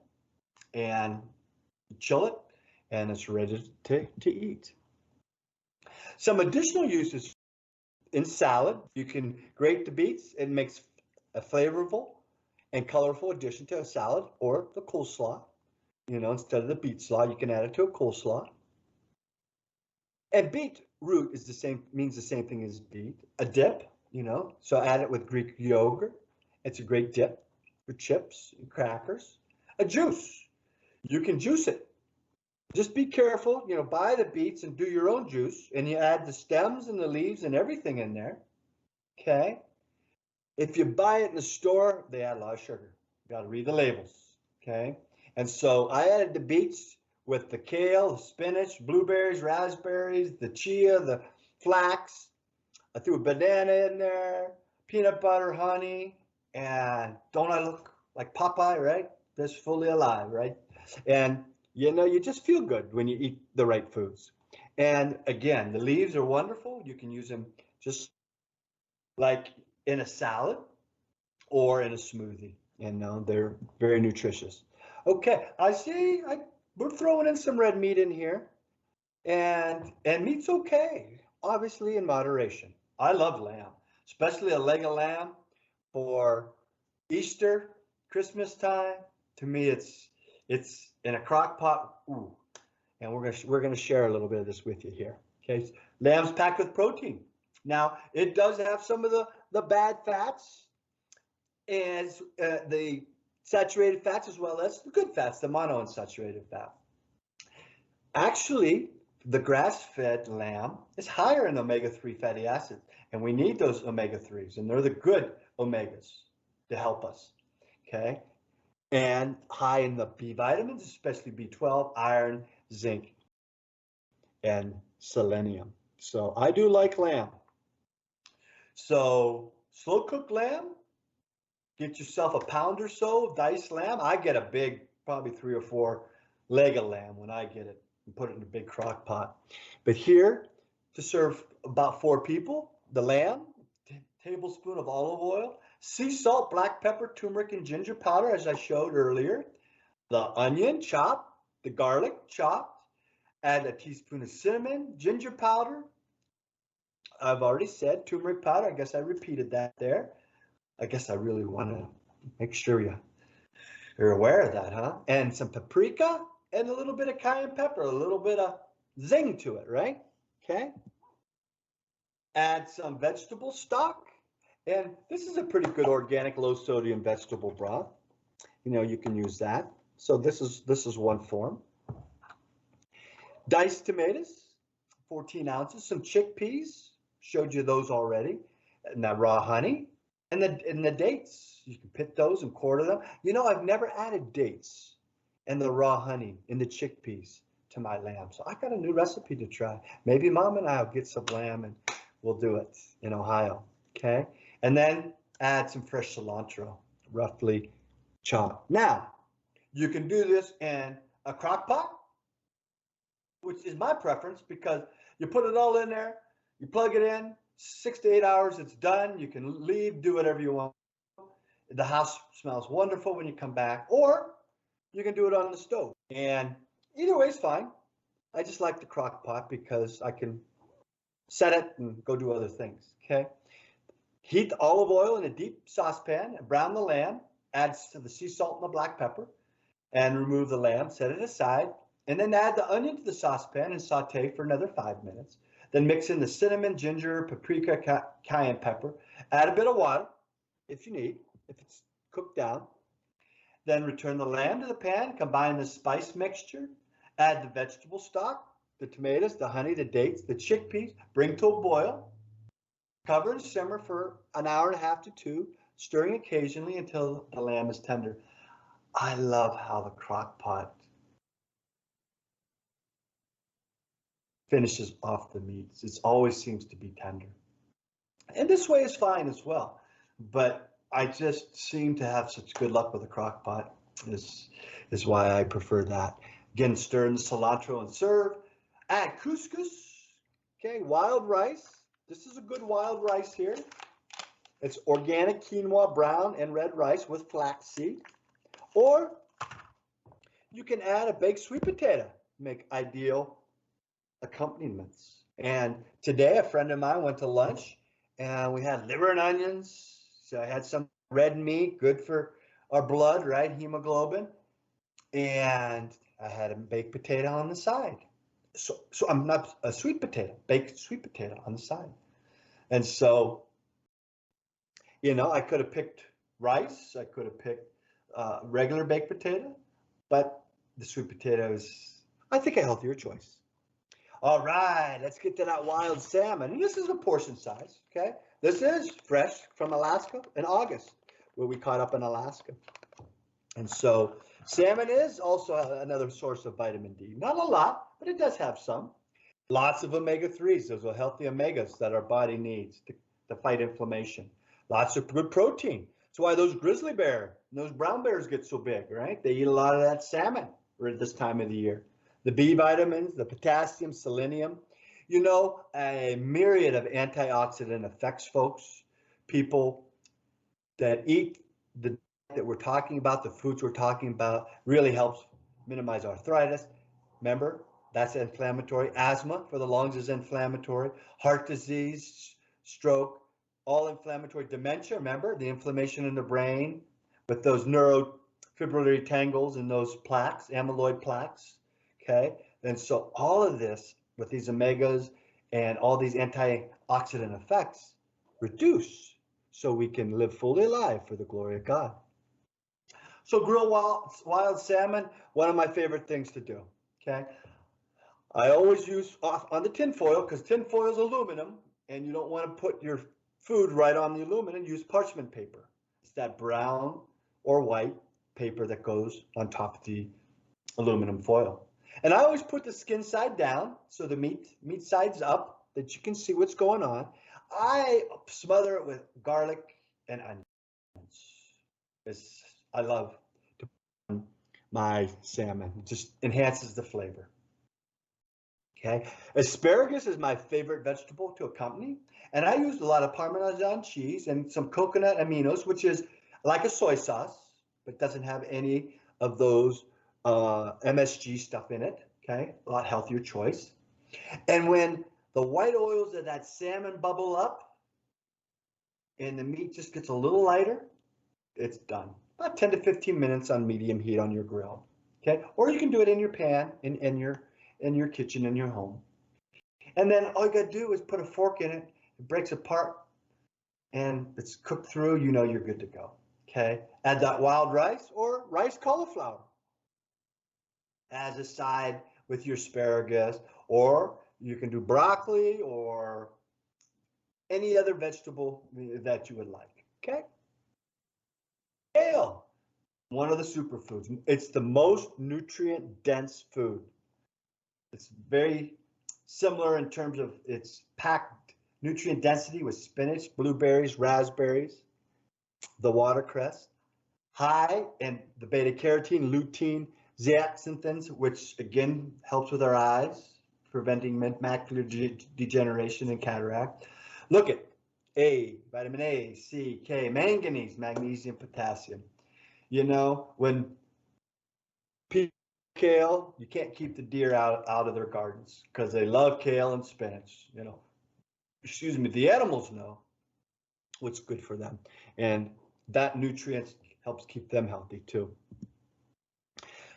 and chill it, and it's ready to eat. Some additional uses in salad, you can grate the beets. It makes a flavorful and colorful addition to a salad or the coleslaw. Instead of the beet slaw, you can add it to a coleslaw. And beet root means the same thing as beet. A dip, so add it with Greek yogurt. It's a great dip for chips and crackers. A juice, you can juice it. Just be careful, buy the beets and do your own juice, and you add the stems and the leaves and everything in there. Okay. If you buy it in the store, they add a lot of sugar. You got to read the labels. Okay. And so I added the beets with the kale, the spinach, blueberries, raspberries, the chia, the flax. I threw a banana in there, peanut butter, honey, and don't I look like Popeye, right? Just fully alive, right? And you just feel good when you eat the right foods. And again, the leaves are wonderful. You can use them just like in a salad or in a smoothie. They're very nutritious. Okay, I see we're throwing in some red meat in here. And meat's okay, obviously in moderation. I love lamb, especially a leg of lamb for Easter, Christmas time. To me, it's in a crock pot. Ooh, and we're gonna share a little bit of this with you here. Okay, lamb's packed with protein. Now it does have some of the bad fats, as the saturated fats, as well as the good fats, the monounsaturated fat. Actually, the grass-fed lamb is higher in omega-3 fatty acids, and we need those omega-3s, and they're the good omegas to help us. Okay, and high in the B vitamins, especially B12, iron, zinc, and selenium. So I do like lamb. So slow cooked lamb, get yourself a pound or so of diced lamb. I get a big, probably 3 or 4 leg of lamb when I get it and put it in a big crock pot. But here, to serve about 4 people, the lamb, tablespoon of olive oil, sea salt, black pepper, turmeric, and ginger powder, as I showed earlier. The onion chopped, the garlic chopped, add a teaspoon of cinnamon, ginger powder. I've already said turmeric powder. I guess I repeated that there. I guess I really want to make sure you're aware of that, huh? And some paprika and a little bit of cayenne pepper, a little bit of zing to it, right? Okay. Add some vegetable stock. And this is a pretty good organic low sodium vegetable broth. You can use that. So this is one form. Diced tomatoes, 14 ounces. Some chickpeas, showed you those already. And that raw honey and the dates. You can pick those and quarter them. I've never added dates and the raw honey in the chickpeas to my lamb. So I got a new recipe to try. Maybe Mom and I will get some lamb and we'll do it in Ohio. Okay. And then add some fresh cilantro, roughly chopped. Now, you can do this in a crock pot, which is my preference, because you put it all in there, you plug it in, 6 to 8 hours, it's done. You can leave, do whatever you want. The house smells wonderful when you come back, or you can do it on the stove. And either way is fine. I just like the crock pot because I can set it and go do other things. Okay. Heat the olive oil in a deep saucepan and brown the lamb. Add the sea salt and the black pepper and remove the lamb. Set it aside. And then add the onion to the saucepan and saute for another 5 minutes. Then mix in the cinnamon, ginger, paprika, cayenne pepper. Add a bit of water if you need, if it's cooked down. Then return the lamb to the pan, combine the spice mixture, add the vegetable stock, the tomatoes, the honey, the dates, the chickpeas, bring to a boil. Cover and simmer for an hour and a half to 2, stirring occasionally until the lamb is tender. I love how the crock pot finishes off the meats. It always seems to be tender. And this way is fine as well. But I just seem to have such good luck with the crock pot. This is why I prefer that. Again, stir in the cilantro and serve. Add couscous, okay, wild rice. This is a good wild rice here. It's organic quinoa, brown and red rice with flaxseed. Or you can add a baked sweet potato, make ideal accompaniments. And today a friend of mine went to lunch and we had liver and onions. So I had some red meat, good for our blood, right? Hemoglobin. And I had a baked potato on the side. So I'm not a sweet potato, baked sweet potato on the side. And so, you know, I could have picked rice. I could have picked regular baked potato, but the sweet potato is, I think, a healthier choice. All right, let's get to that wild salmon. And this is a portion size, okay? This is fresh from Alaska in August, where we caught up in Alaska. And so salmon is also another source of vitamin D. Not a lot, but it does have some. Lots of omega-3s. Those are healthy omegas that our body needs to fight inflammation. Lots of good protein. That's why those grizzly bear and those brown bears get so big, right? They eat a lot of that salmon at this time of the year. The B vitamins, the potassium, selenium, you know, a myriad of antioxidant effects, folks. People that eat the that we're talking about, the foods we're talking about, really helps minimize arthritis. Remember, that's inflammatory. Asthma for the lungs is inflammatory. Heart disease, stroke, all inflammatory. Dementia, remember, the inflammation in the brain with those neurofibrillary tangles and those plaques, amyloid plaques, okay? And so all of this with these omegas and all these antioxidant effects reduce so we can live fully alive for the glory of God. So grill wild salmon, one of my favorite things to do, okay? I always use off on the tin foil because tin foil is aluminum and you don't want to put your food right on the aluminum. Use parchment paper. It's that brown or white paper that goes on top of the aluminum foil. And I always put the skin side down so the meat side's up that you can see what's going on. I smother it with garlic and onions. I love to put on my salmon. It just enhances the flavor. Okay, asparagus is my favorite vegetable to accompany, and I used a lot of Parmesan cheese and some coconut aminos, which is like a soy sauce, but doesn't have any of those MSG stuff in it. Okay, a lot healthier choice. And when the white oils of that salmon bubble up and the meat just gets a little lighter, it's done. About 10 to 15 minutes on medium heat on your grill. Okay, or you can do it in your pan in your kitchen in your home. And then all you got to do is put a fork in it. It breaks apart and it's cooked through. You know you're good to go. Okay, add that wild rice or rice cauliflower as a side with your asparagus, or you can do broccoli or any other vegetable that you would like. Okay. Kale, one of the superfoods. It's the most nutrient dense food. It's very similar in terms of its packed nutrient density with spinach, blueberries, raspberries, the watercress. High in the beta carotene, lutein, zeaxanthins, which again helps with our eyes, preventing macular degeneration and cataract. Look at A, vitamin A, C, K, manganese, magnesium, potassium. You know, when people kale, you can't keep the deer out of their gardens because they love kale and spinach. You know, excuse me, the animals know what's good for them, and that nutrient helps keep them healthy too.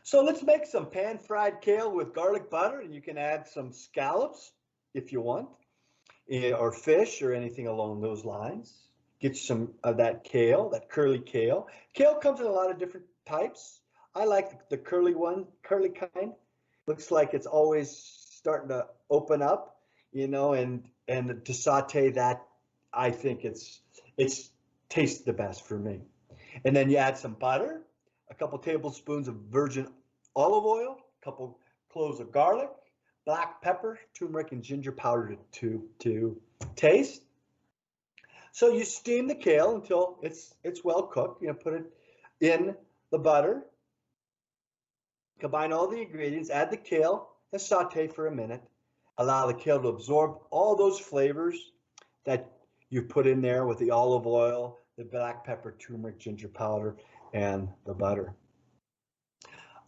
So let's make some pan-fried kale with garlic butter, and you can add some scallops if you want, or fish or anything along those lines. Get some of that kale, that curly kale. Kale comes in a lot of different types. I like the curly kind. Looks like it's always starting to open up, you know, and to saute that, I think it's tastes the best for me. And then you add some butter, a couple tablespoons of virgin olive oil, a couple cloves of garlic, black pepper, turmeric, and ginger powder to taste. So you steam the kale until it's well cooked. You know, put it in the butter. Combine all the ingredients, add the kale, and saute for a minute. Allow the kale to absorb all those flavors that you put in there with the olive oil, the black pepper, turmeric, ginger powder, and the butter.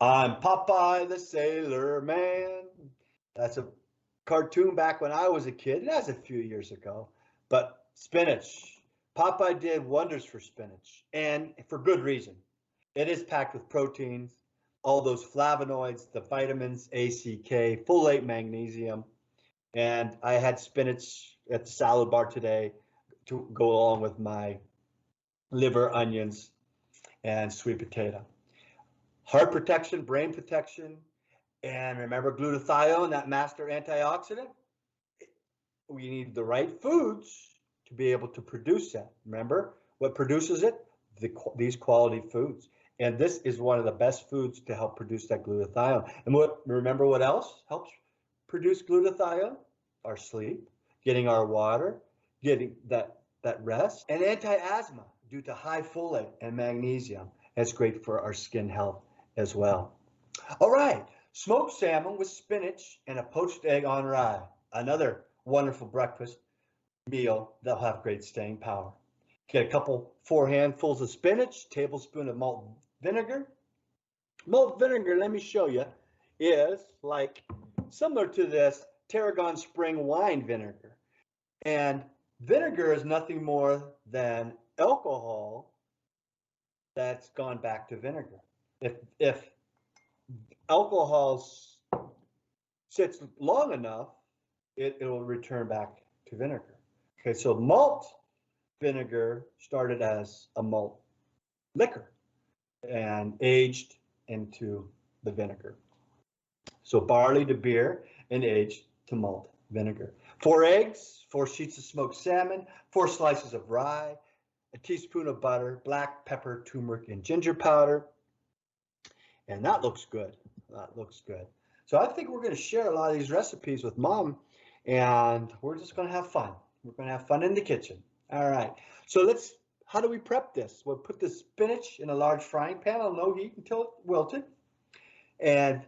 I'm Popeye the Sailor Man. That's a cartoon back when I was a kid. That's a few years ago. But spinach. Popeye did wonders for spinach, and for good reason. It is packed with proteins, all those flavonoids, the vitamins A, C, K, folate, magnesium. And I had spinach at the salad bar today to go along with my liver, onions, and sweet potato. Heart protection, brain protection, and remember glutathione, that master antioxidant? We need the right foods to be able to produce that. Remember what produces it? These quality foods. And this is one of the best foods to help produce that glutathione. And remember what else helps produce glutathione? Our sleep, getting our water, getting that rest, and anti-asthma due to high folate and magnesium. That's great for our skin health as well. All right, smoked salmon with spinach and a poached egg on rye. Another wonderful breakfast meal that'll have great staying power. Get a couple, 4 handfuls of spinach, tablespoon of malt vinegar. Malt vinegar, let me show you, is like similar to this tarragon spring wine vinegar. And vinegar is nothing more than alcohol that's gone back to vinegar. If alcohol sits long enough, it will return back to vinegar. Okay, so malt vinegar started as a malt liquor and aged into the vinegar. So barley to beer and aged to malt vinegar. 4 eggs, 4 sheets of smoked salmon, 4 slices of rye, a teaspoon of butter, black pepper, turmeric, and ginger powder. And that looks good. That looks good. So I think we're going to share a lot of these recipes with Mom, and we're just going to have fun. We're going to have fun in the kitchen. All right. So how do we prep this? We'll put the spinach in a large frying pan on low heat until it's wilted. And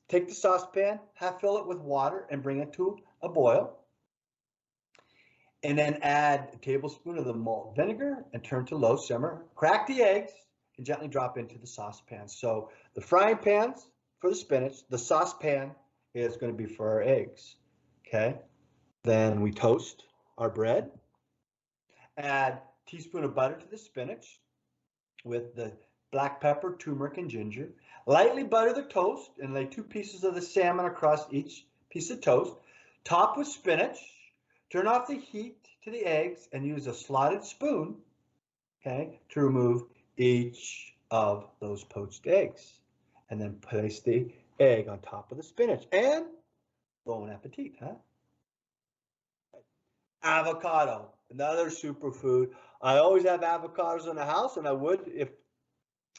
take the saucepan, half fill it with water, and bring it to a boil. And then add a tablespoon of the malt vinegar and turn to low simmer. Crack the eggs and gently drop into the saucepan. So the frying pan's for the spinach, the saucepan is going to be for our eggs. Okay. Then we toast our bread. Add a teaspoon of butter to the spinach with the black pepper, turmeric, and ginger. Lightly butter the toast and lay 2 pieces of the salmon across each piece of toast. Top with spinach. Turn off the heat to the eggs and use a slotted spoon, okay, to remove each of those poached eggs. And then place the egg on top of the spinach. And bon appetit, huh? Avocado, another superfood. I always have avocados in the house, and I would if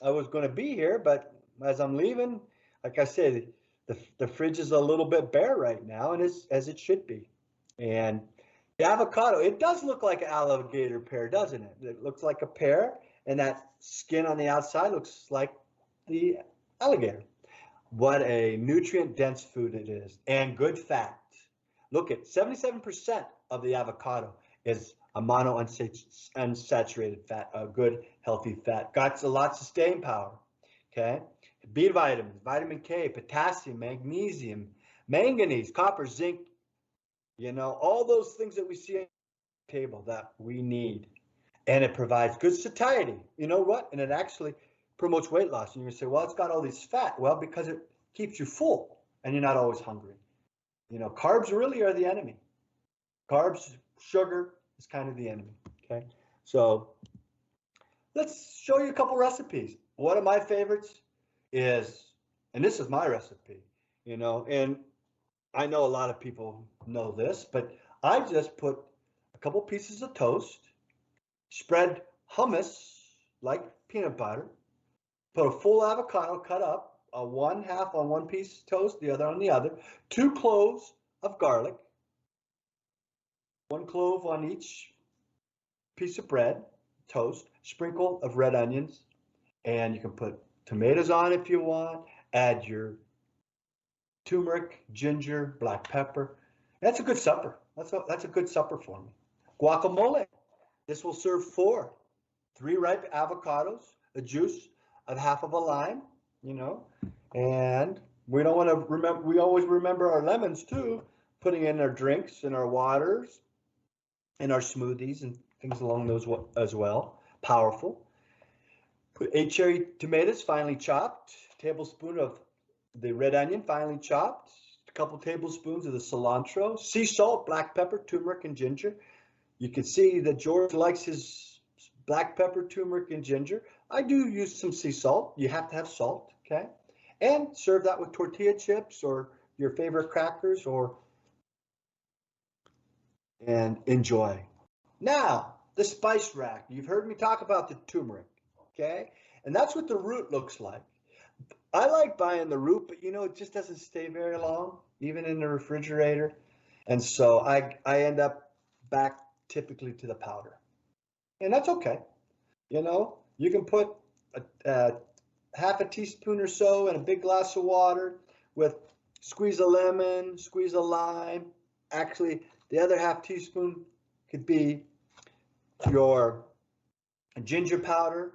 I was going to be here, but as I'm leaving, like I said, the fridge is a little bit bare right now, and as it should be. And the avocado, it does look like an alligator pear, doesn't it? It looks like a pear, and that skin on the outside looks like the alligator. What a nutrient-dense food it is, and good fat. Look at 77% of the avocado is a unsaturated fat, a good healthy fat. Got a lot of staying power. Okay, B vitamins, vitamin K, potassium, magnesium, manganese, copper, zinc. All those things that we see on the table that we need. And it provides good satiety. You know what? And it actually promotes weight loss. And you say, well, it's got all this fat. Well, because it keeps you full and you're not always hungry. Carbs really are the enemy. Carbs, sugar is kind of the enemy. Okay. So let's show you a couple recipes. One of my favorites is, and this is my recipe, and I know a lot of people know this, but I just put a couple pieces of toast, spread hummus like peanut butter, put a full avocado cut up, one half on one piece of toast, the other on the other, 2 cloves of garlic, 1 clove on each piece of bread, toast, sprinkle of red onions, and you can put tomatoes on if you want, add your turmeric, ginger, black pepper. That's a good supper. That's a good supper for me. Guacamole. This will serve 4. 3 ripe avocados, a juice of half of a lime, and we don't want to remember, we always remember our lemons too, putting in our drinks and our waters and our smoothies and things along those as well. Powerful. Put 8 cherry tomatoes, finely chopped, tablespoon of the red onion, finely chopped, a couple tablespoons of the cilantro, sea salt, black pepper, turmeric, and ginger. You can see that George likes his black pepper, turmeric, and ginger. I do use some sea salt. You have to have salt, okay? And serve that with tortilla chips or your favorite crackers, and enjoy. Now, the spice rack. You've heard me talk about the turmeric, okay? And that's what the root looks like. I like buying the root, but it just doesn't stay very long, even in the refrigerator. And so I end up back typically to the powder. And that's okay. You can put a half a teaspoon or so in a big glass of water with squeeze a lemon, squeeze a lime. Actually, the other half teaspoon could be your ginger powder,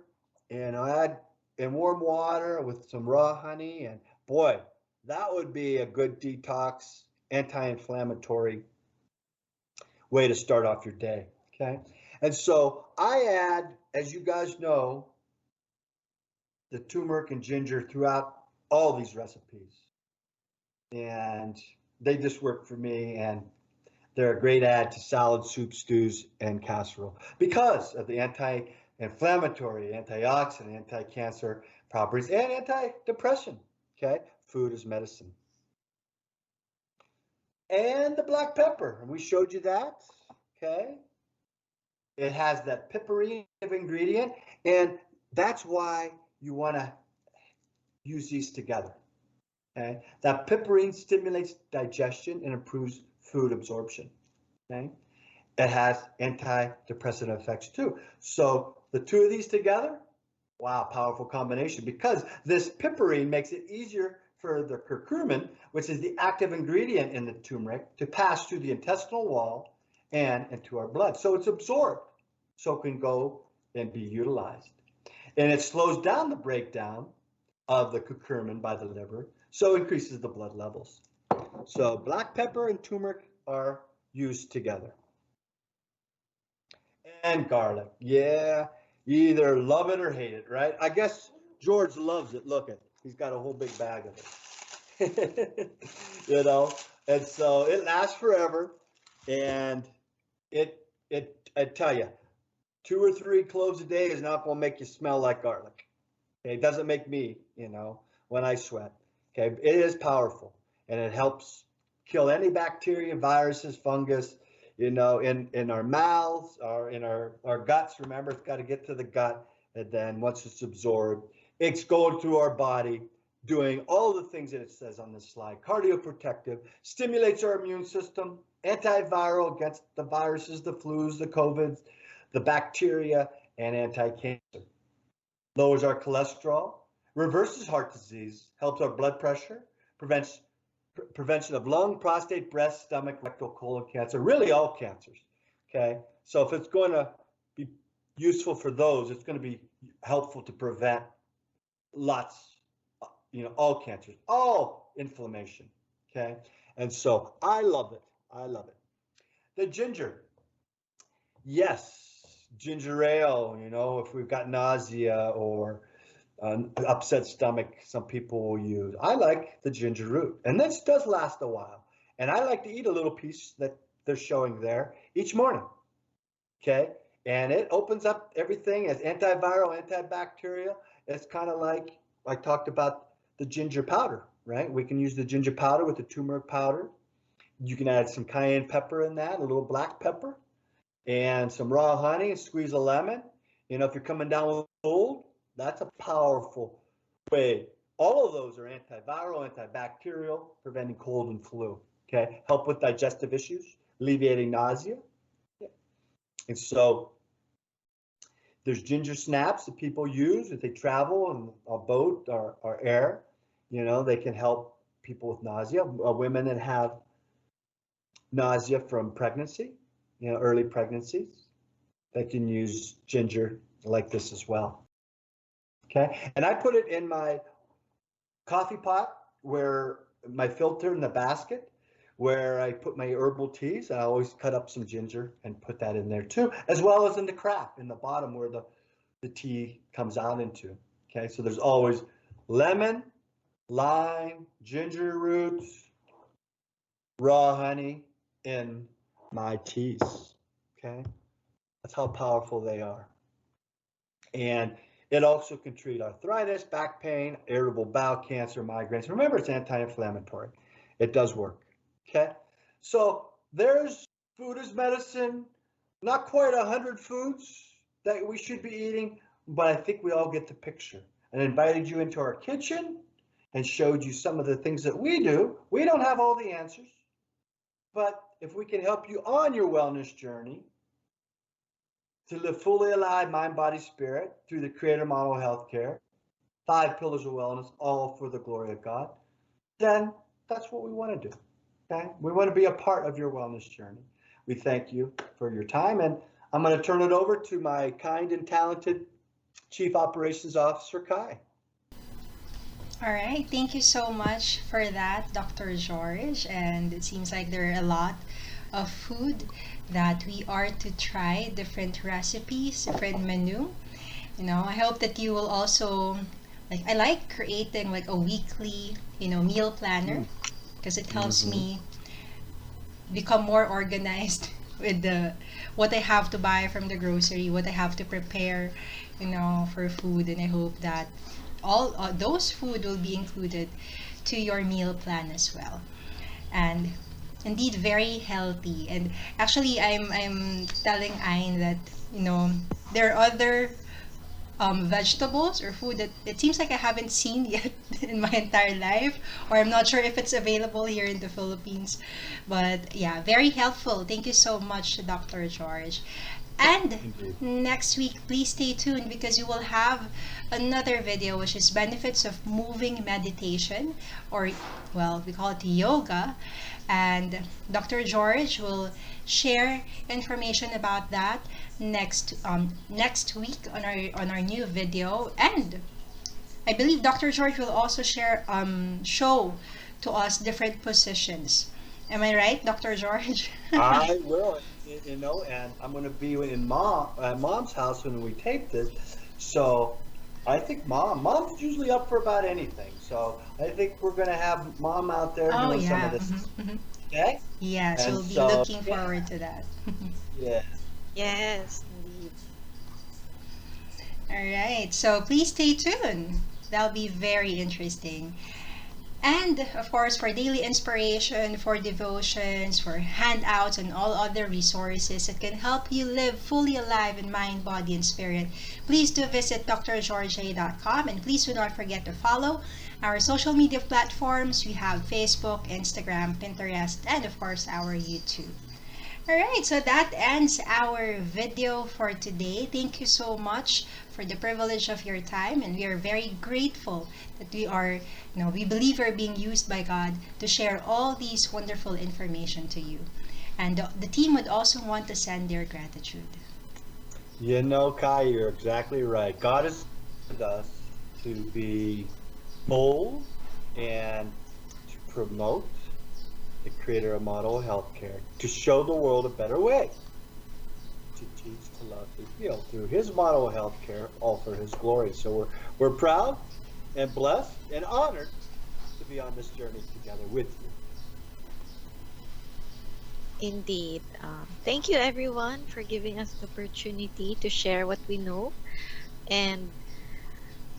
and add in warm water with some raw honey. And boy, that would be a good detox, anti-inflammatory way to start off your day. Okay. And so I add, as you guys know, the turmeric and ginger throughout all these recipes. And they just work for me, and they're a great add to salad, soup, stews, and casserole because of the anti-inflammatory, antioxidant, anti-cancer properties, and anti-depression. Okay, food is medicine. And the black pepper, we showed you that. Okay, it has that pepperine ingredient, and that's why you want to use these together. Okay, that pepperine stimulates digestion and improves food absorption. Okay, it has antidepressant effects too. So the two of these together, wow, powerful combination, because this pepperine makes it easier for the curcumin, which is the active ingredient in the turmeric, to pass through the intestinal wall and into our blood. So it's absorbed, so it can go and be utilized. And it slows down the breakdown of the curcumin by the liver, so increases the blood levels. So black pepper and turmeric are used together. And garlic, yeah, you either love it or hate it, right? I guess George loves it. Look at, he's got a whole big bag of it. And so it lasts forever, and I tell you, 2 or 3 cloves a day is not going to make you smell like garlic. Okay, it doesn't make me, when I sweat. Okay, it is powerful, and it helps kill any bacteria, viruses, fungus, in our mouths or in our guts. Remember, it's got to get to the gut, and then once it's absorbed, it's going through our body, doing all the things that it says on this slide. Cardioprotective, stimulates our immune system, antiviral against the viruses, the flus, the COVIDs, the bacteria, and anti-cancer. Lowers our cholesterol, reverses heart disease, helps our blood pressure, prevention of lung, prostate, breast, stomach, rectal, colon cancer, really all cancers. Okay, so if it's going to be useful for those, it's going to be helpful to prevent lots, all cancers, all inflammation. Okay, and so I love it. I love it. The ginger, yes, ginger ale. If we've got nausea or an upset stomach, some people will use. I like the ginger root, and this does last a while. And I like to eat a little piece that they're showing there each morning. Okay, and it opens up everything as antiviral, antibacterial. It's kind of like I talked about the ginger powder, right? We can use the ginger powder with the turmeric powder. You can add some cayenne pepper in that, a little black pepper, and some raw honey, and squeeze a lemon. If you're coming down with cold, that's a powerful way. All of those are antiviral, antibacterial, preventing cold and flu. Okay, help with digestive issues, alleviating nausea. And so there's ginger snaps that people use if they travel on a boat or air. They can help people with nausea. Women that have nausea from pregnancy, early pregnancies, they can use ginger like this as well. Okay, and I put it in my coffee pot where my filter in the basket where I put my herbal teas. I always cut up some ginger and put that in there too, as well as in the crap in the bottom where the tea comes out into. Okay, so there's always lemon, lime, ginger roots, raw honey in my teas. Okay, that's how powerful they are. And it also can treat arthritis, back pain, irritable bowel cancer, migraines. Remember, it's anti-inflammatory. It does work. Okay, so there's food as medicine. Not quite 100 foods that we should be eating, but I think we all get the picture. And invited you into our kitchen and showed you some of the things that we do. We don't have all the answers, but if we can help you on your wellness journey to live fully alive, mind, body, spirit, through the Creator Model Healthcare, 5 pillars of wellness, all for the glory of God, then that's what we want to do. Okay, we want to be a part of your wellness journey. We thank you for your time, and I'm going to turn it over to my kind and talented Chief Operations Officer, Kai. All right, thank you so much for that, Dr. George. And it seems like there are a lot of food that we are to try, different recipes, different menu. I hope that you will also I like creating like a weekly, meal planner because it helps me become more organized with what I have to buy from the grocery, what I have to prepare, for food. And I hope that all those food will be included to your meal plan as well. And indeed, very healthy. And actually, I'm telling Ayn that there are other vegetables or food that it seems like I haven't seen yet in my entire life, or I'm not sure if it's available here in the Philippines. But yeah, very helpful. Thank you so much, Dr. George. And next week, please stay tuned because you will have another video which is benefits of moving meditation, or well, we call it yoga. And Dr. George will share information about that next week on our new video. And I believe Dr. George will also show to us different positions. Am I right, Dr. George? I will, and I'm going to be in Mom's house when we tape this. So I think Mom's usually up for about anything. So I think we're going to have Mom out there doing some of this. Okay? Yeah, so we'll be looking forward to that. Yeah. Yes, indeed. All right, so please stay tuned. That'll be very interesting. And of course, for daily inspiration, for devotions, for handouts, and all other resources that can help you live fully alive in mind, body, and spirit, please do visit DrGeorgeJ.com. And please do not forget to follow our social media platforms. We have Facebook, Instagram, Pinterest, and of course, our YouTube. Alright, so that ends our video for today. Thank you so much for the privilege of your time, and we are very grateful that we believe we're being used by God to share all these wonderful information to you. And the team would also want to send their gratitude. You know, Kai, you're exactly right. God has wanted us to be bold and to promote the creator of model healthcare, to show the world a better way, to teach, to love, to heal through his model of healthcare, all for his glory. So we're proud and blessed and honored to be on this journey together with you. Indeed. Thank you, everyone, for giving us the opportunity to share what we know. And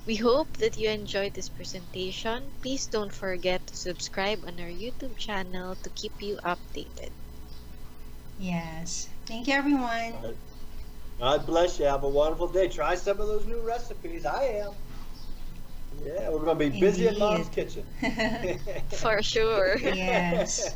we hope that you enjoyed this presentation. Please don't forget to subscribe on our YouTube channel to keep you updated. Yes. Thank you, everyone. God bless you. Have a wonderful day. Try some of those new recipes. I am. Yeah, we're going to be busy in Mom's Indeed. kitchen. For sure. Yes.